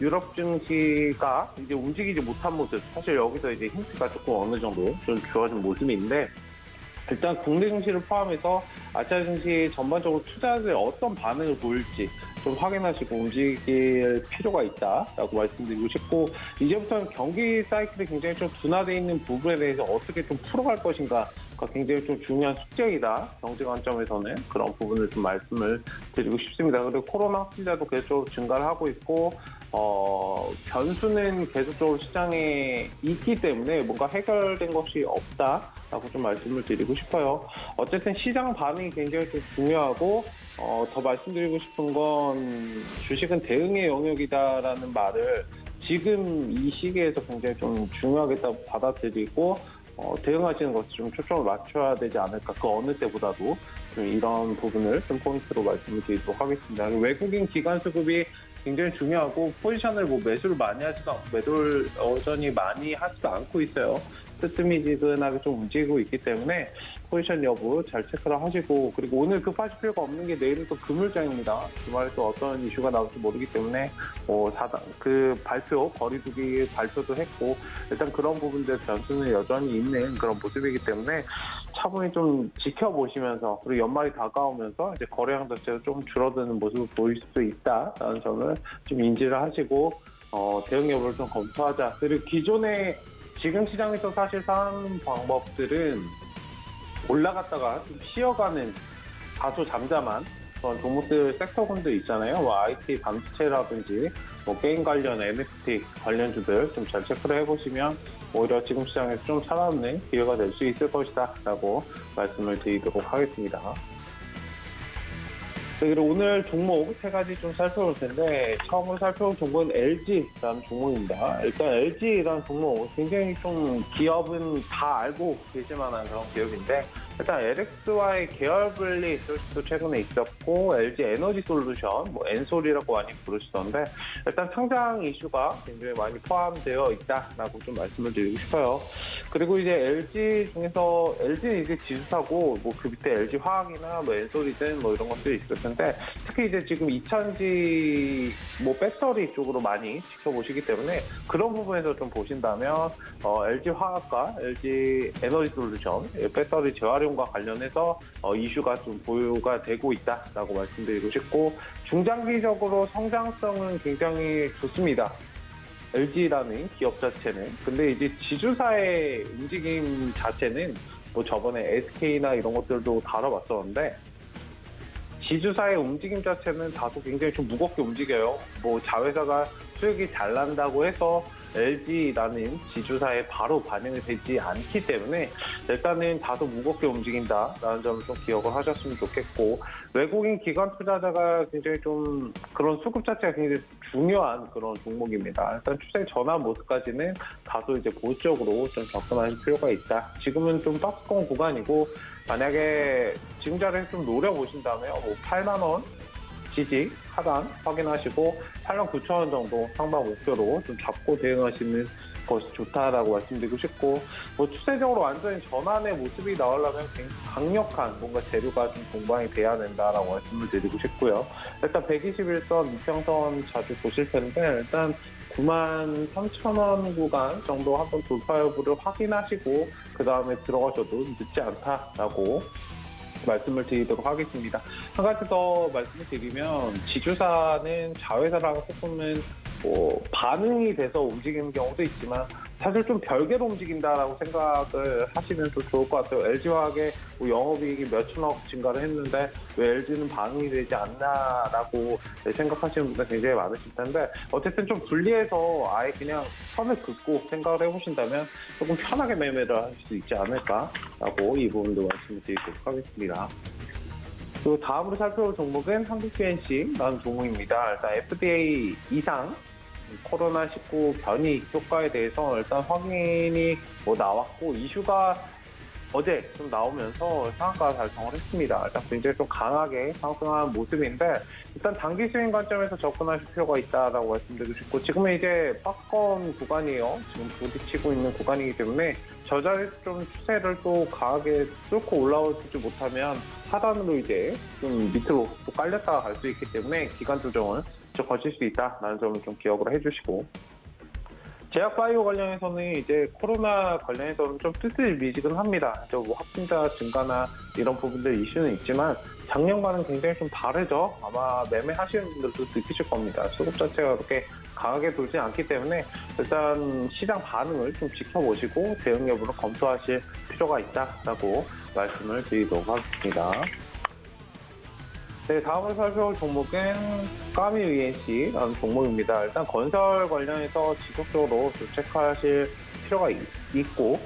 유럽 증시가 이제 움직이지 못한 모습 사실 여기서 이제 힌트가 조금 어느 정도 좀 주어진 모습인데 일단 국내 증시를 포함해서 아시아 증시 전반적으로 투자자들이 어떤 반응을 보일지 좀 확인하시고 움직일 필요가 있다라고 말씀드리고 싶고 이제부터는 경기 사이클이 굉장히 좀 둔화되어 있는 부분에 대해서 어떻게 좀 풀어갈 것인가가 굉장히 좀 중요한 숙제이다. 경제 관점에서는 그런 부분을 좀 말씀을 드리고 싶습니다. 그리고 코로나 확진자도 계속 증가를 하고 있고 변수는 계속적으로 시장에 있기 때문에 뭔가 해결된 것이 없다라고 좀 말씀을 드리고 싶어요. 어쨌든 시장 반응이 굉장히 좀 중요하고 더 말씀드리고 싶은 건 주식은 대응의 영역이다라는 말을 지금 이 시기에서 굉장히 좀 중요하겠다고 받아들이고 대응하시는 것에 좀 초점을 맞춰야 되지 않을까. 그 어느 때보다도 좀 이런 부분을 좀 포인트로 말씀을 드리도록 하겠습니다. 외국인 기관 수급이 굉장히 중요하고 포지션을 뭐 매수를 많이 하지도 않고 매도를 여전히 많이 하지도 않고 있어요. 뜨뜻미지근하게 좀 움직이고 있기 때문에 포지션 여부 잘 체크를 하시고 그리고 오늘 급하실 필요가 없는 게 내일은 또 금요일장입니다. 주말에 또 어떤 이슈가 나올지 모르기 때문에 그 발표 거리두기 발표도 했고 일단 그런 부분들 변수는 여전히 있는 그런 모습이기 때문에 차분히 좀 지켜보시면서 그리고 연말이 다가오면서 이제 거래량 자체가 좀 줄어드는 모습을 보일 수도 있다라는 점을 좀 인지를 하시고 대응 여부를 좀 검토하자. 그리고 기존의 지금 시장에서 사실 사는 방법들은 올라갔다가 좀 쉬어가는 다소 잠잠한 그런 종목들 섹터군들 있잖아요. 뭐 IT 반도체라든지 뭐 게임 관련 NFT 관련주들 좀 잘 체크를 해보시면 오히려 지금 시장에서 좀 살아남는 기회가 될 수 있을 것이다라고 말씀을 드리도록 하겠습니다. 네, 그리고 오늘 종목 세 가지 좀 살펴볼 텐데 처음으로 살펴볼 종목은 LG라는 종목입니다. 일단 LG라는 종목 굉장히 좀 기업은 다 알고 계실 만한 그런 기업인데 일단 LX와의 계열 분리 소식도 최근에 있었고 LG 에너지 솔루션, 뭐 엔솔이라고 많이 부르시던데 일단 상장 이슈가 굉장히 많이 포함되어 있다라고 좀 말씀을 드리고 싶어요. 그리고 이제 LG 중에서 LG는 이제 지수사고 뭐 그 밑에 LG 화학이나 뭐 엔솔이든 뭐 이런 것들이 있을 텐데 특히 이제 지금 2차전지 뭐 배터리 쪽으로 많이 지켜보시기 때문에 그런 부분에서 좀 보신다면 LG 화학과 LG 에너지 솔루션 배터리 재활용과 관련해서 이슈가 좀 보유가 되고 있다라고 말씀드리고 싶고 중장기적으로 성장성은 굉장히 좋습니다. LG라는 기업 자체는. 근데 이제 지주사의 움직임 자체는 뭐 저번에 SK나 이런 것들도 다뤄봤었는데 지주사의 움직임 자체는 다소 굉장히 좀 무겁게 움직여요. 뭐 자회사가 수익이 잘 난다고 해서 LG라는 지주사에 바로 반영이 되지 않기 때문에 일단은 다소 무겁게 움직인다라는 점을 좀 기억을 하셨으면 좋겠고 외국인 기관 투자자가 굉장히 좀 그런 수급 자체가 굉장히 중요한 그런 종목입니다. 일단 추세 전환 모습까지는 다소 이제 보수적으로 좀 접근하실 필요가 있다. 지금은 좀 박스권 구간이고 만약에 지금 자리에서 좀 노려보신다면 뭐 8만 원 지지 하단 확인하시고 8만 9천 원 정도 상방 목표로 좀 잡고 대응하시는 것이 좋다라고 말씀드리고 싶고 뭐 추세적으로 완전히 전환의 모습이 나오려면 굉장히 강력한 뭔가 재료가 좀 동반이 돼야 된다라고 말씀을 드리고 싶고요. 일단 121선 이평선 자주 보실 텐데 일단 93,000원 구간 정도 한번 돌파 여부를 확인하시고 그 다음에 들어가셔도 늦지 않다라고 말씀을 드리도록 하겠습니다. 한 가지 더 말씀을 드리면 지주사는 자회사랑 조금은 뭐 반응이 돼서 움직이는 경우도 있지만 사실 좀 별개로 움직인다라고 생각을 하시면 좀 좋을 것 같아요. LG화학의 뭐 영업이익이 몇천억 증가를 했는데 왜 LG는 반응이 되지 않나라고 생각하시는 분들 굉장히 많으실 텐데 어쨌든 좀 분리해서 아예 그냥 선을 긋고 생각을 해보신다면 조금 편하게 매매를 할 수 있지 않을까라고 이 부분도 말씀을 드리도록 하겠습니다. 그리고 다음으로 살펴볼 종목은 한국PNC라는 종목입니다. 일단 FDA 이상 코로나19 변이 효과에 대해서 일단 확인이 뭐 나왔고 이슈가 어제 좀 나오면서 상한가 달성을 했습니다. 일단 굉장히 좀 강하게 상승한 모습인데 일단 단기 스윙 관점에서 접근하실 필요가 있다라고 말씀드리고 싶고 지금은 이제 박스권 구간이에요. 지금 부딪히고 있는 구간이기 때문에 저 자리에서 좀 추세를 또 강하게 뚫고 올라오지 못하면 하단으로 이제 좀 밑으로 또 깔렸다가 갈 수 있기 때문에 기간 조정을 좀 거칠 수 있다라는 점을 좀 기억을 해주시고 제약바이오 관련해서는 이제 코로나 관련해서는 좀 뜨뜻미지근합니다. 뭐 확진자 증가나 이런 부분들 이슈는 있지만 작년과는 굉장히 좀 다르죠. 아마 매매하시는 분들도 느끼실 겁니다. 수급 자체가 그렇게 강하게 돌지 않기 때문에 일단 시장 반응을 좀 지켜보시고 대응 여부를 검토하실 필요가 있다라고 말씀을 드리도록 하겠습니다. 네, 다음으로 살펴볼 종목은 까미 ENC라는 종목입니다. 일단 건설 관련해서 지속적으로 좀 체크하실 필요가 있고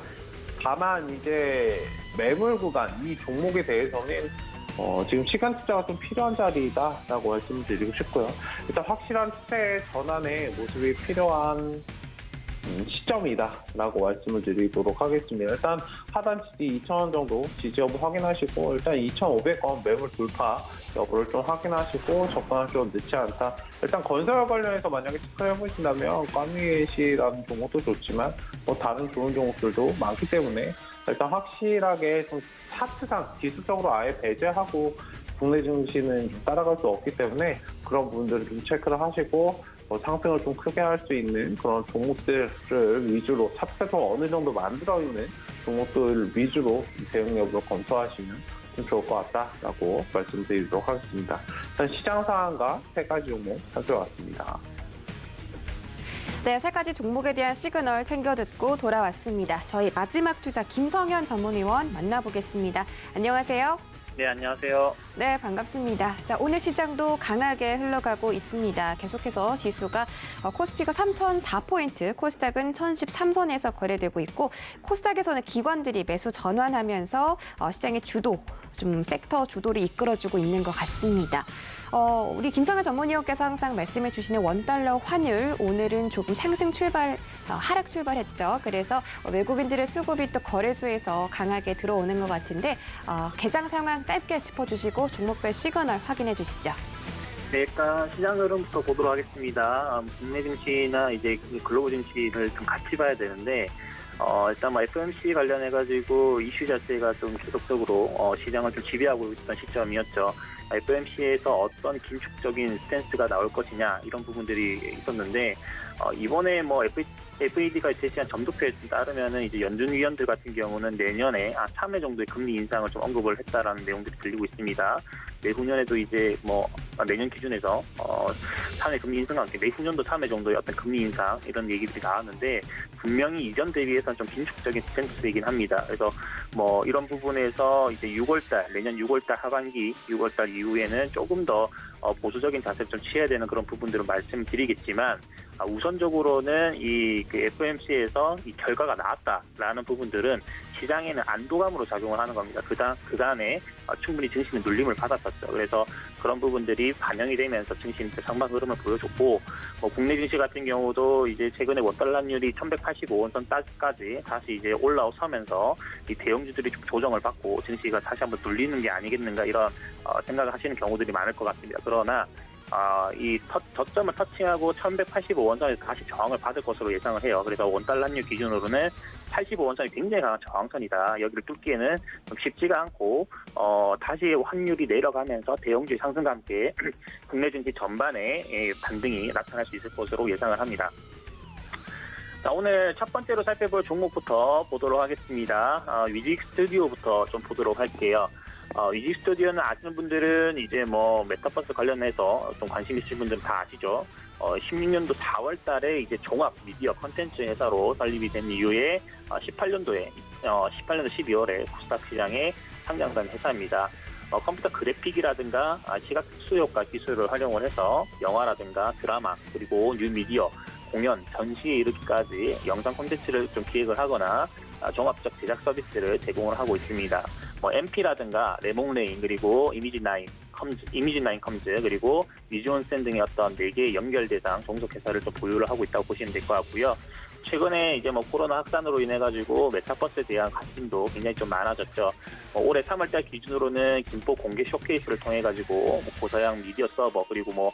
다만 이제 매물 구간 이 종목에 대해서는 지금 시간 투자가 좀 필요한 자리다라고 말씀을 드리고 싶고요. 일단 확실한 추세 전환의 모습이 필요한 시점이다라고 말씀을 드리도록 하겠습니다. 일단 하단 지지 2,000원 정도 지지 여부 확인하시고 일단 2,500원 매물 돌파 여부를 좀 확인하시고 접근할 좀 늦지 않다. 일단 건설 관련해서 만약에 체크를 해보신다면 까미에시라는 종목도 좋지만 뭐 다른 좋은 종목들도 많기 때문에 일단 확실하게 좀 차트상 지수적으로 아예 배제하고 국내 증시는 좀 따라갈 수 없기 때문에 그런 부분들을 좀 체크를 하시고 상승을 좀 크게 할 수 있는 그런 종목들을 위주로 차트가 어느 정도 만들어 있는 종목들 위주로 대응 여부를 검토하시면 좀 좋을 것 같다라고 말씀드리도록 하겠습니다. 일단 시장 상황과 세 가지 종목 살펴봤습니다. 네, 세 가지 종목에 대한 시그널 챙겨 듣고 돌아왔습니다. 저희 마지막 투자 김성현 전문위원 만나보겠습니다. 안녕하세요. 네, 안녕하세요. 네, 반갑습니다. 자, 오늘 시장도 강하게 흘러가고 있습니다. 계속해서 지수가 코스피가 3,004포인트, 코스닥은 1,013선에서 거래되고 있고 코스닥에서는 기관들이 매수 전환하면서 시장의 주도, 좀 섹터 주도를 이끌어주고 있는 것 같습니다. 우리 김성현 전문위원께서 항상 말씀해 주시는 원달러 환율, 오늘은 조금 상승 하락 출발했죠. 그래서 외국인들의 수급이 또 거래소에서 강하게 들어오는 것 같은데 개장 상황 짧게 짚어주시고 종목별 시그널 확인해 주시죠. 네, 일단 시장 흐름부터 보도록 하겠습니다. 국내 증시나 이제 글로벌 증시를 좀 같이 봐야 되는데, 일단 뭐 FOMC 관련해가지고 이슈 자체가 좀 계속적으로 시장을 좀 지배하고 있던 시점이었죠. FOMC에서 어떤 긴축적인 스탠스가 나올 것이냐 이런 부분들이 있었는데 이번에 뭐 FED가 제시한 점도표에 따르면은 이제 연준 위원들 같은 경우는 내년에 3회 정도의 금리 인상을 좀 언급을 했다라는 내용들이 들리고 있습니다. 내후년에도 이제 뭐 내년 기준에서 3회 금리 인상과 함께 내후년도 3회 정도의 어떤 금리 인상 이런 얘기들이 나왔는데 분명히 이전 대비해서는 좀 긴축적인 스탠스이긴 합니다. 그래서 뭐 이런 부분에서 이제 내년 6월달 하반기 6월달 이후에는 조금 더 보수적인 자세를 좀 취해야 되는 그런 부분들을 말씀드리겠지만 우선적으로는 이 FOMC에서 이 결과가 나왔다라는 부분들은 시장에는 안도감으로 작용을 하는 겁니다. 그간에 충분히 증시는 눌림을 받았었죠. 그래서 그런 부분들이 반영이 되면서 증시 상방 흐름을 보여줬고, 뭐 국내 증시 같은 경우도 이제 최근에 원달러율이 1185원선까지 다시 이제 올라서면서 이 대형주들이 좀 조정을 받고 증시가 다시 한번 눌리는 게 아니겠는가 이런 생각을 하시는 경우들이 많을 것 같습니다. 그러나 이 저점을 터치하고 1185원선에서 다시 저항을 받을 것으로 예상을 해요. 그래서 원달러 환율 기준으로는 85원선이 굉장히 강한 저항선이다. 여기를 뚫기에는 좀 쉽지가 않고 다시 환율이 내려가면서 대형주의 상승과 함께 국내 증시 전반에 반등이 나타날 수 있을 것으로 예상을 합니다. 자, 오늘 첫 번째로 살펴볼 종목부터 보도록 하겠습니다. 위직 스튜디오부터 좀 보도록 할게요. 위직 스튜디오는 아시는 분들은 이제 뭐 메타버스 관련해서 좀 관심 있으신 분들은 다 아시죠. 16년도 4월 달에 이제 종합 미디어 컨텐츠 회사로 설립이 된 이후에 18년도 12월에 코스닥 시장에 상장된 회사입니다. 컴퓨터 그래픽이라든가 시각 특수효과 기술을 활용을 해서 영화라든가 드라마 그리고 뉴미디어, 공연, 전시에 이르기까지 영상 콘텐츠를 좀 기획을 하거나 종합적 제작 서비스를 제공을 하고 있습니다. 뭐 MP라든가 레몽레인 그리고 이미지9 컴즈 그리고 위즈온센 등의 어떤 4개의 연결 대상 종속 회사를 좀 보유를 하고 있다고 보시면 될 것 같고요. 최근에 이제 뭐 코로나 확산으로 인해 가지고 메타버스에 대한 관심도 굉장히 좀 많아졌죠. 올해 3월달 기준으로는 김포 공개 쇼케이스를 통해 가지고 뭐 고사양 미디어 서버 그리고 뭐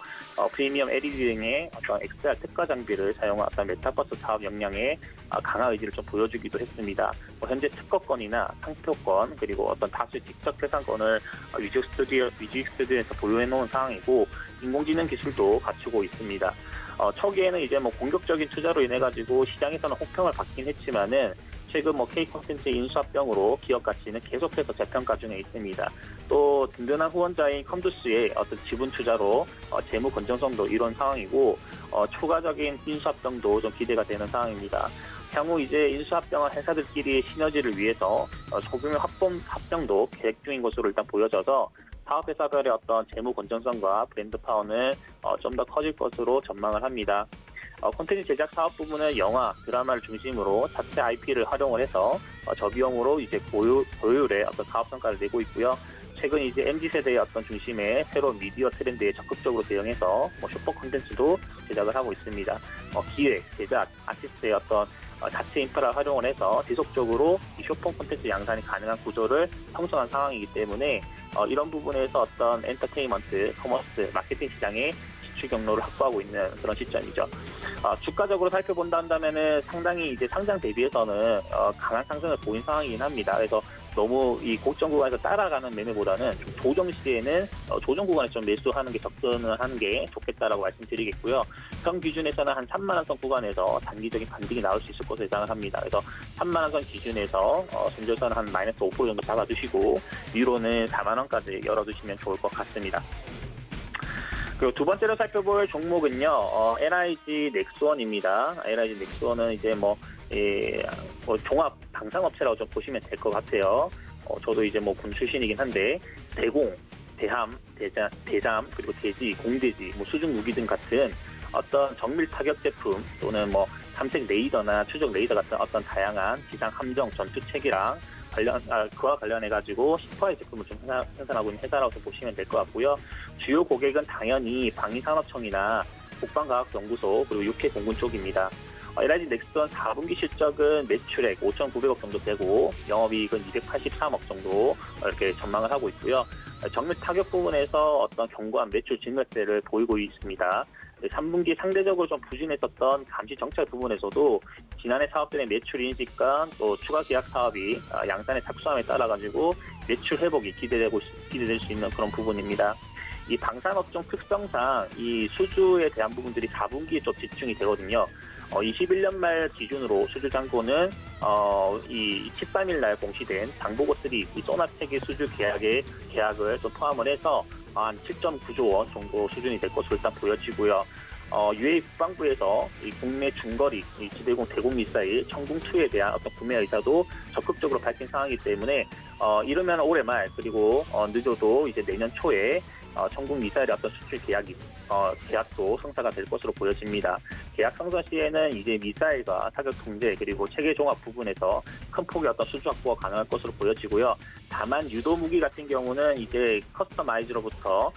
프리미엄 LED 등의 어떤 XR 특가 장비를 사용한 어떤 메타버스 사업 역량에 강한 의지를 좀 보여주기도 했습니다. 현재 특허권이나 상표권 그리고 어떤 다수의 직접 회상권을 위직 스튜디오에서 보유해 놓은 상황이고 인공지능 기술도 갖추고 있습니다. 초기에는 이제 뭐 공격적인 투자로 인해 가지고 시장에서는 혹평을 받긴 했지만은 최근 뭐 K 콘텐츠 인수합병으로 기업 가치는 계속해서 재평가 중에 있습니다. 또 든든한 후원자인 컴투스의 어떤 지분 투자로 재무 건전성도 이런 상황이고 추가적인 인수합병도 좀 기대가 되는 상황입니다. 향후 이제 인수합병한 회사들끼리의 시너지를 위해서 소규모 합병도 계획 중인 것으로 일단 보여져서 사업회사별의 어떤 재무 건전성과 브랜드 파워는 좀 더 커질 것으로 전망을 합니다. 콘텐츠 제작 사업 부문은 영화, 드라마를 중심으로 자체 IP를 활용을 해서 저비용으로 이제 고효율의 어떤 사업 성과를 내고 있고요. 최근 이제 MZ세대의 어떤 중심의 새로운 미디어 트렌드에 적극적으로 대응해서 슈퍼 콘텐츠도 제작을 하고 있습니다. 기획, 제작, 아티스트의 어떤 자체 인프라 활용을 해서 지속적으로 이 슈퍼 콘텐츠 양산이 가능한 구조를 형성한 상황이기 때문에 이런 부분에서 어떤 엔터테인먼트, 커머스, 마케팅 시장의 지출 경로를 확보하고 있는 그런 시점이죠. 주가적으로 살펴본다면은 상당히 이제 상장 대비해서는 강한 상승을 보인 상황이긴 합니다. 그래서 너무 이 고점 구간에서 따라가는 매매보다는 좀 조정 시에는 조정 구간에 좀 매수하는 게 접근을 하는 게 좋겠다라고 말씀드리겠고요. 현 기준에서는 한 3만 원선 구간에서 단기적인 반등이 나올 수 있을 것으로 예상을 합니다. 그래서 3만 원선 기준에서 손절선 한 마이너스 5% 정도 잡아두시고 위로는 4만 원까지 열어두시면 좋을 것 같습니다. 그리고 두 번째로 살펴볼 종목은요, LIG 넥스원입니다. LIG 넥스원은 이제 뭐 종합 방산업체라고 좀 보시면 될 것 같아요. 저도 이제 뭐 군 출신이긴 한데 대공, 대잠, 그리고 대지, 공대지, 뭐 수중 무기 등 같은 어떤 정밀 타격 제품 또는 뭐 탐색 레이더나 추적 레이더 같은 어떤 다양한 지상 함정 전투 체계랑 그와 관련해가지고 10%의 제품을 좀 생산하고 있는 회사라고 보시면 될 것 같고요. 주요 고객은 당연히 방위산업청이나 국방과학연구소 그리고 육해 공군 쪽입니다. LIG 넥스턴 4분기 실적은 매출액 5,900억 정도 되고 영업이익은 283억 정도 이렇게 전망을 하고 있고요. 정밀 타격 부분에서 어떤 견고한 매출 증가세를 보이고 있습니다. 3분기 상대적으로 좀 부진했었던 감시 정찰 부분에서도 지난해 사업들의 매출 인식과 또 추가 계약 사업이 양산에 착수함에 따라 가지고 매출 회복이 기대될 수 있는 그런 부분입니다. 이 방산업종 특성상 이 수주에 대한 부분들이 4분기에 좀 집중이 되거든요. 21년 말 기준으로 수주 잔고는 이 13일 날 공시된 장보고3 이 소나체계 수주 계약을 좀 포함을 해서 한 7.9조 원 정도 수준이 될 것으로 일단 보여지고요. UAE 국방부에서 이 국내 중거리 이 지대공 대공 미사일 청궁2에 대한 어떤 구매 의사도 적극적으로 밝힌 상황이기 때문에 이르면 올해 말 그리고 늦어도 이제 내년 초에 청궁 미사일의 어떤 수출 계약도 성사가 될 것으로 보여집니다. 계약 성사 시에는 이제 미사일과 타격 통제 그리고 체계 종합 부분에서 큰 폭의 어떤 수주 확보가 가능할 것으로 보여지고요. 다만 유도 무기 같은 경우는 이제 커스터마이즈로부터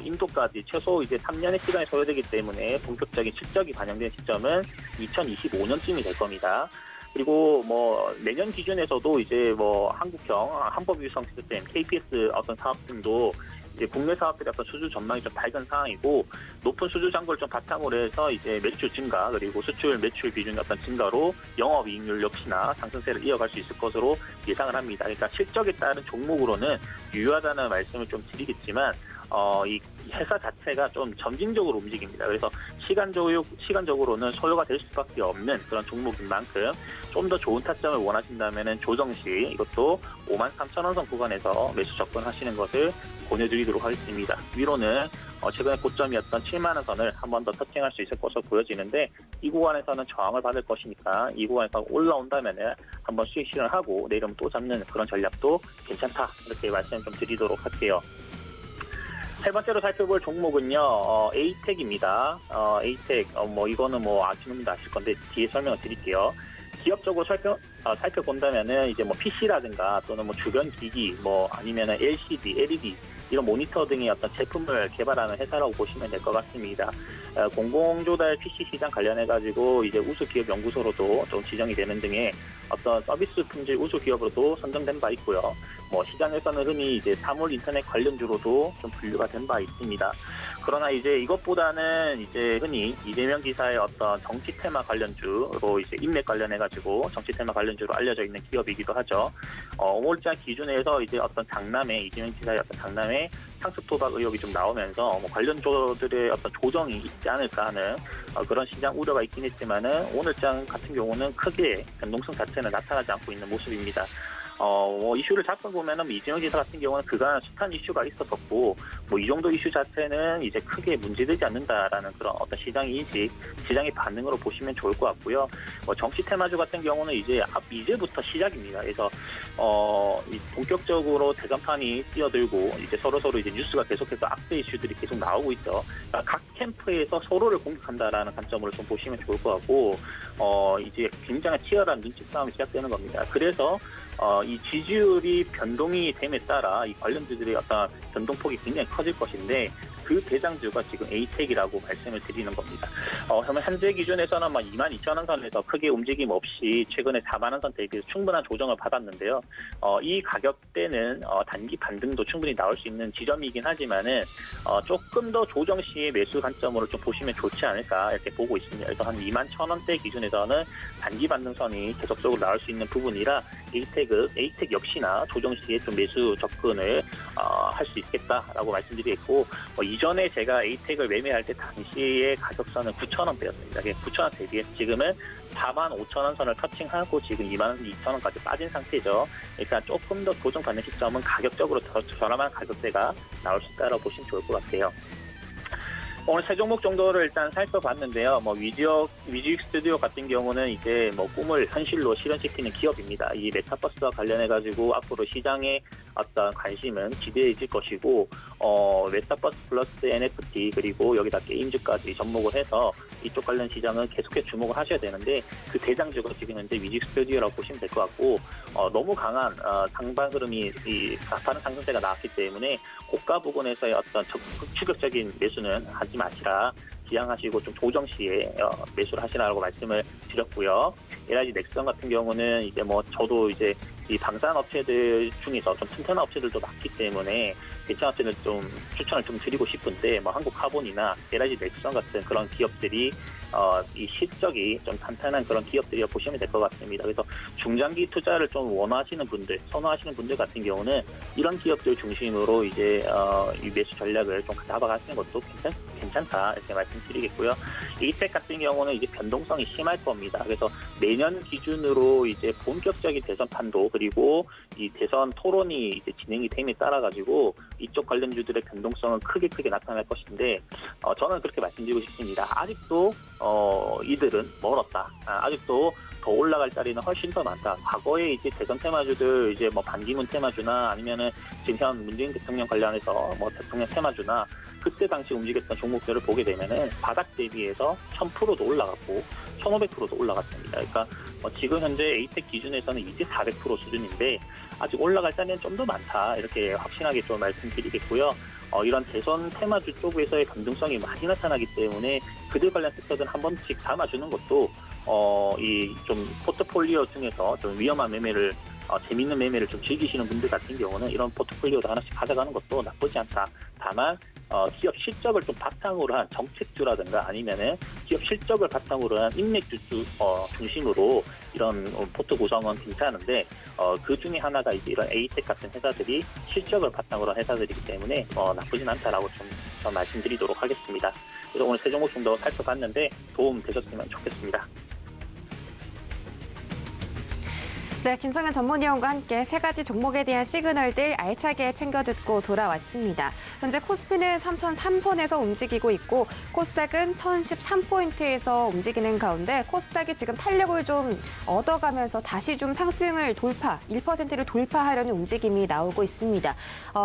인도까지 최소 이제 3년의 시간이 소요되기 때문에 본격적인 실적이 반영된 시점은 2025년쯤이 될 겁니다. 그리고 뭐 내년 기준에서도 이제 뭐 한국형 항법유성 시스템 KPS 어떤 사업 등도 이제 국내 사업들의 어떤 수주 전망이 좀 밝은 상황이고 높은 수주 잔고를 좀 바탕으로 해서 이제 매출 증가 그리고 수출 매출 비중의 어떤 증가로 영업이익률 역시나 상승세를 이어갈 수 있을 것으로 예상을 합니다. 그러니까 실적에 따른 종목으로는 유효하다는 말씀을 좀 드리겠지만 이 회사 자체가 좀 점진적으로 움직입니다. 그래서 시간적으로는 소요가 될 수밖에 없는 그런 종목인 만큼 좀 더 좋은 타점을 원하신다면 조정 시 이것도 53,000원 선 구간에서 매수 접근하시는 것을 권해드리도록 하겠습니다. 위로는 최근에 고점이었던 7만 원 선을 한 번 더 터칭할 수 있을 것으로 보여지는데 이 구간에서는 저항을 받을 것이니까 이 구간에서 올라온다면 한번 수익 실현하고 내일은 또 잡는 그런 전략도 괜찮다 이렇게 말씀 좀 드리도록 할게요. 세 번째로 살펴볼 종목은요, 에이텍입니다. 에이텍, 이거는 아시는 분도 아실 건데, 뒤에 설명을 드릴게요. 기업적으로 살펴본다면은, 이제 PC라든가, 또는 주변 기기, 아니면은 LCD, LED, 이런 모니터 등의 어떤 제품을 개발하는 회사라고 보시면 될 것 같습니다. 공공조달 PC 시장 관련해가지고, 이제 우수기업 연구소로도 좀 지정이 되는 등의 어떤 서비스 품질 우수 기업으로도 선정된 바 있고요. 시장에서는 흔히 이제 사물 인터넷 관련주로도 좀 분류가 된 바 있습니다. 그러나 이제 이것보다는 이제 흔히 이재명 지사의 어떤 정치 테마 관련주로 이제 인맥 관련해가지고 정치 테마 관련주로 알려져 있는 기업이기도 하죠. 5월장 기준에서 이제 어떤 장남의 이재명 지사의 어떤 장남의 상습 도박 의혹이 좀 나오면서 관련주들의 어떤 조정이 있지 않을까 하는 그런 시장 우려가 있긴 했지만은 오늘장 같은 경우는 크게 변동성 자체는 나타나지 않고 있는 모습입니다. 이슈를 잠깐 보면은 이재명 지사 같은 경우는 그간 숱한 이슈가 있었었고, 이 정도 이슈 자체는 이제 크게 문제되지 않는다라는 그런 어떤 시장의 인식, 시장의 반응으로 보시면 좋을 것 같고요. 정치 테마주 같은 경우는 이제부터 시작입니다. 그래서, 본격적으로 대전판이 뛰어들고, 이제 서로 이제 뉴스가 계속해서 악재 이슈들이 계속 나오고 있죠. 그러니까 각 캠프에서 서로를 공격한다라는 관점으로 좀 보시면 좋을 것 같고, 이제 굉장히 치열한 눈치 싸움이 시작되는 겁니다. 그래서, 이 지지율이 변동이 됨에 따라 이 관련주들의 어떤 변동폭이 굉장히 커질 것인데 그 대장주가 지금 에이텍이라고 말씀을 드리는 겁니다. 현재 기준에서는 22,000원 선에서 크게 움직임 없이 최근에 4만 원 선 대비해서 충분한 조정을 받았는데요. 이 가격대는 단기 반등도 충분히 나올 수 있는 지점이긴 하지만은 조금 더 조정 시의 매수 관점으로 좀 보시면 좋지 않을까 이렇게 보고 있습니다. 그래서 한 21,000원대 기준에서는 단기 반등선이 계속적으로 나올 수 있는 부분이라 에이텍 역시나 조정 시에 좀 매수 접근을 할 수 있겠다라고 말씀드리겠고 이전에 제가 에이텍을 매매할 때 당시의 가격선은 9,000원대였습니다. 9,000원 대비해서 지금은 45,000원 선을 터칭하고 지금 22,000원까지 빠진 상태죠. 그러니까 조금 더 조정받는 시점은 가격적으로 더 저렴한 가격대가 나올 수 있다고 보시면 좋을 것 같아요. 오늘 세 종목 정도를 일단 살펴봤는데요. 위지익 스튜디오 같은 경우는 이제 꿈을 현실로 실현시키는 기업입니다. 이 메타버스와 관련해가지고 앞으로 시장에 어떤 관심은 지대해질 것이고 메타버스 플러스 NFT 그리고 여기다 게임즈까지 접목을 해서 이쪽 관련 시장은 계속해서 주목을 하셔야 되는데 그 대장주가 지금 현재 뮤직 스튜디오라고 보시면 될 것 같고 너무 강한 상방 흐름이 가파른 상승세가 나왔기 때문에 고가 부근에서의 어떤 추격적인 매수는 하지 마시라. 지양하시고 좀 조정 시에 매수를 하시라고 말씀을 드렸고요. LIG 넥슨 같은 경우는 이제 뭐 저도 이제 이 방산 업체들 중에서 좀 튼튼한 업체들도 많기 때문에 괜찮은 업체는 좀 추천을 좀 드리고 싶은데 뭐 한국카본이나 LIG 넥슨 같은 그런 기업들이 이 실적이 좀 탄탄한 그런 기업들이라고 보시면 될 것 같습니다. 그래서 중장기 투자를 좀 원하시는 분들, 선호하시는 분들 같은 경우는 이런 기업들 중심으로 이제 이 매수 전략을 좀 잡아가시는 것도 괜찮다 이렇게 말씀드리겠고요. 에이텍 같은 경우는 이제 변동성이 심할 겁니다. 그래서 내년 기준으로 이제 본격적인 대선 판도 그리고 이 대선 토론이 이제 진행이 됨에 따라 가지고 이쪽 관련주들의 변동성은 크게 나타날 것인데 저는 그렇게 말씀드리고 싶습니다. 아직도 이들은 멀었다. 아직도 더 올라갈 자리는 훨씬 더 많다. 과거에 이제 대선 테마주들 이제 뭐 반기문 테마주나 아니면은 지금 현 문재인 대통령 관련해서 뭐 대통령 테마주나 그때 당시 움직였던 종목들을 보게 되면은 바닥 대비해서 1000%도 올라갔고 1500%도 올라갔습니다. 그러니까 지금 현재 에이텍 기준에서는 이제 400% 수준인데 아직 올라갈 자리는 좀 더 많다. 이렇게 확신하게 좀 말씀드리겠고요. 이런 대선 테마주 쪽에서의 변동성이 많이 나타나기 때문에 그들 관련 섹터들은 한 번씩 담아주는 것도 이 좀 포트폴리오 중에서 좀 위험한 매매를 재밌는 매매를 좀 즐기시는 분들 같은 경우는 이런 포트폴리오도 하나씩 가져가는 것도 나쁘지 않다. 다만 기업 실적을 좀 바탕으로 한 정책주라든가 아니면은 기업 실적을 바탕으로 한 인맥주 중심으로 이런 포트 구성은 괜찮은데 그 중에 하나가 이제 이런 에이텍 같은 회사들이 실적을 바탕으로 한 회사들이기 때문에 나쁘진 않다라고 좀 말씀드리도록 하겠습니다. 그래서 오늘 세 종목 정도 살펴봤는데 도움 되셨으면 좋겠습니다. 네, 김성현 전문위원과 함께 세 가지 종목에 대한 시그널들 알차게 챙겨 듣고 돌아왔습니다. 현재 코스피는 3003선에서 움직이고 있고 코스닥은 1013포인트에서 움직이는 가운데 코스닥이 지금 탄력을 좀 얻어가면서 다시 좀 상승을 1%를 돌파하려는 움직임이 나오고 있습니다.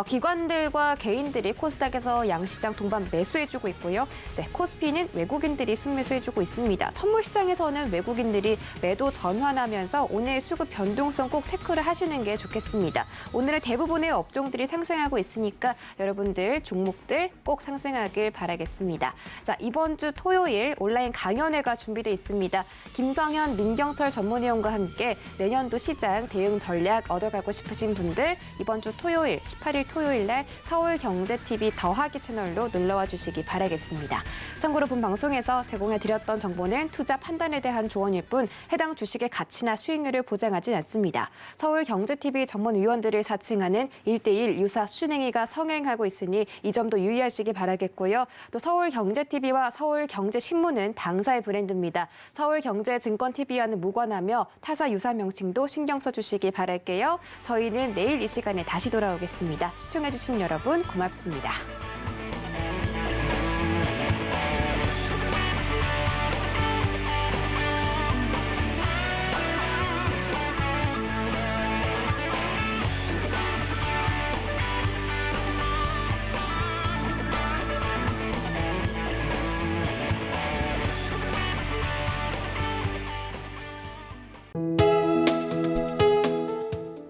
기관들과 개인들이 코스닥에서 양시장 동반 매수해주고 있고요. 네, 코스피는 외국인들이 순매수해주고 있습니다. 선물시장에서는 외국인들이 매도 전환하면서 오늘 수급 변동성 꼭 체크를 하시는 게 좋겠습니다. 오늘은 대부분의 업종들이 상승하고 있으니까 여러분들 종목들 꼭 상승하길 바라겠습니다. 자, 이번 주 토요일 온라인 강연회가 준비되어 있습니다. 김성현, 민경철 전문위원과 함께 내년도 시장 대응 전략 얻어가고 싶으신 분들 이번 주 토요일 18일 토요일 날 서울경제TV 더하기 채널로 놀러와 주시기 바라겠습니다. 참고로 본 방송에서 제공해드렸던 정보는 투자 판단에 대한 조언일 뿐 해당 주식의 가치나 수익률을 보장하지 않습니다. 서울경제TV 전문위원들을 사칭하는 1:1 유사 순행위가 성행하고 있으니 이 점도 유의하시기 바라겠고요. 또 서울경제TV와 서울경제신문은 당사의 브랜드입니다. 서울경제증권TV와는 무관하며 타사 유사 명칭도 신경 써주시기 바랄게요. 저희는 내일 이 시간에 다시 돌아오겠습니다. 시청해주신 여러분 고맙습니다.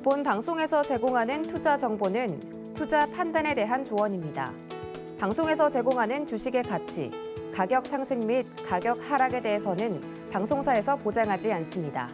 본 방송에서 제공하는 투자 정보는 투자 판단에 대한 조언입니다. 방송에서 제공하는 주식의 가치, 가격 상승 및 가격 하락에 대해서는 방송사에서 보장하지 않습니다.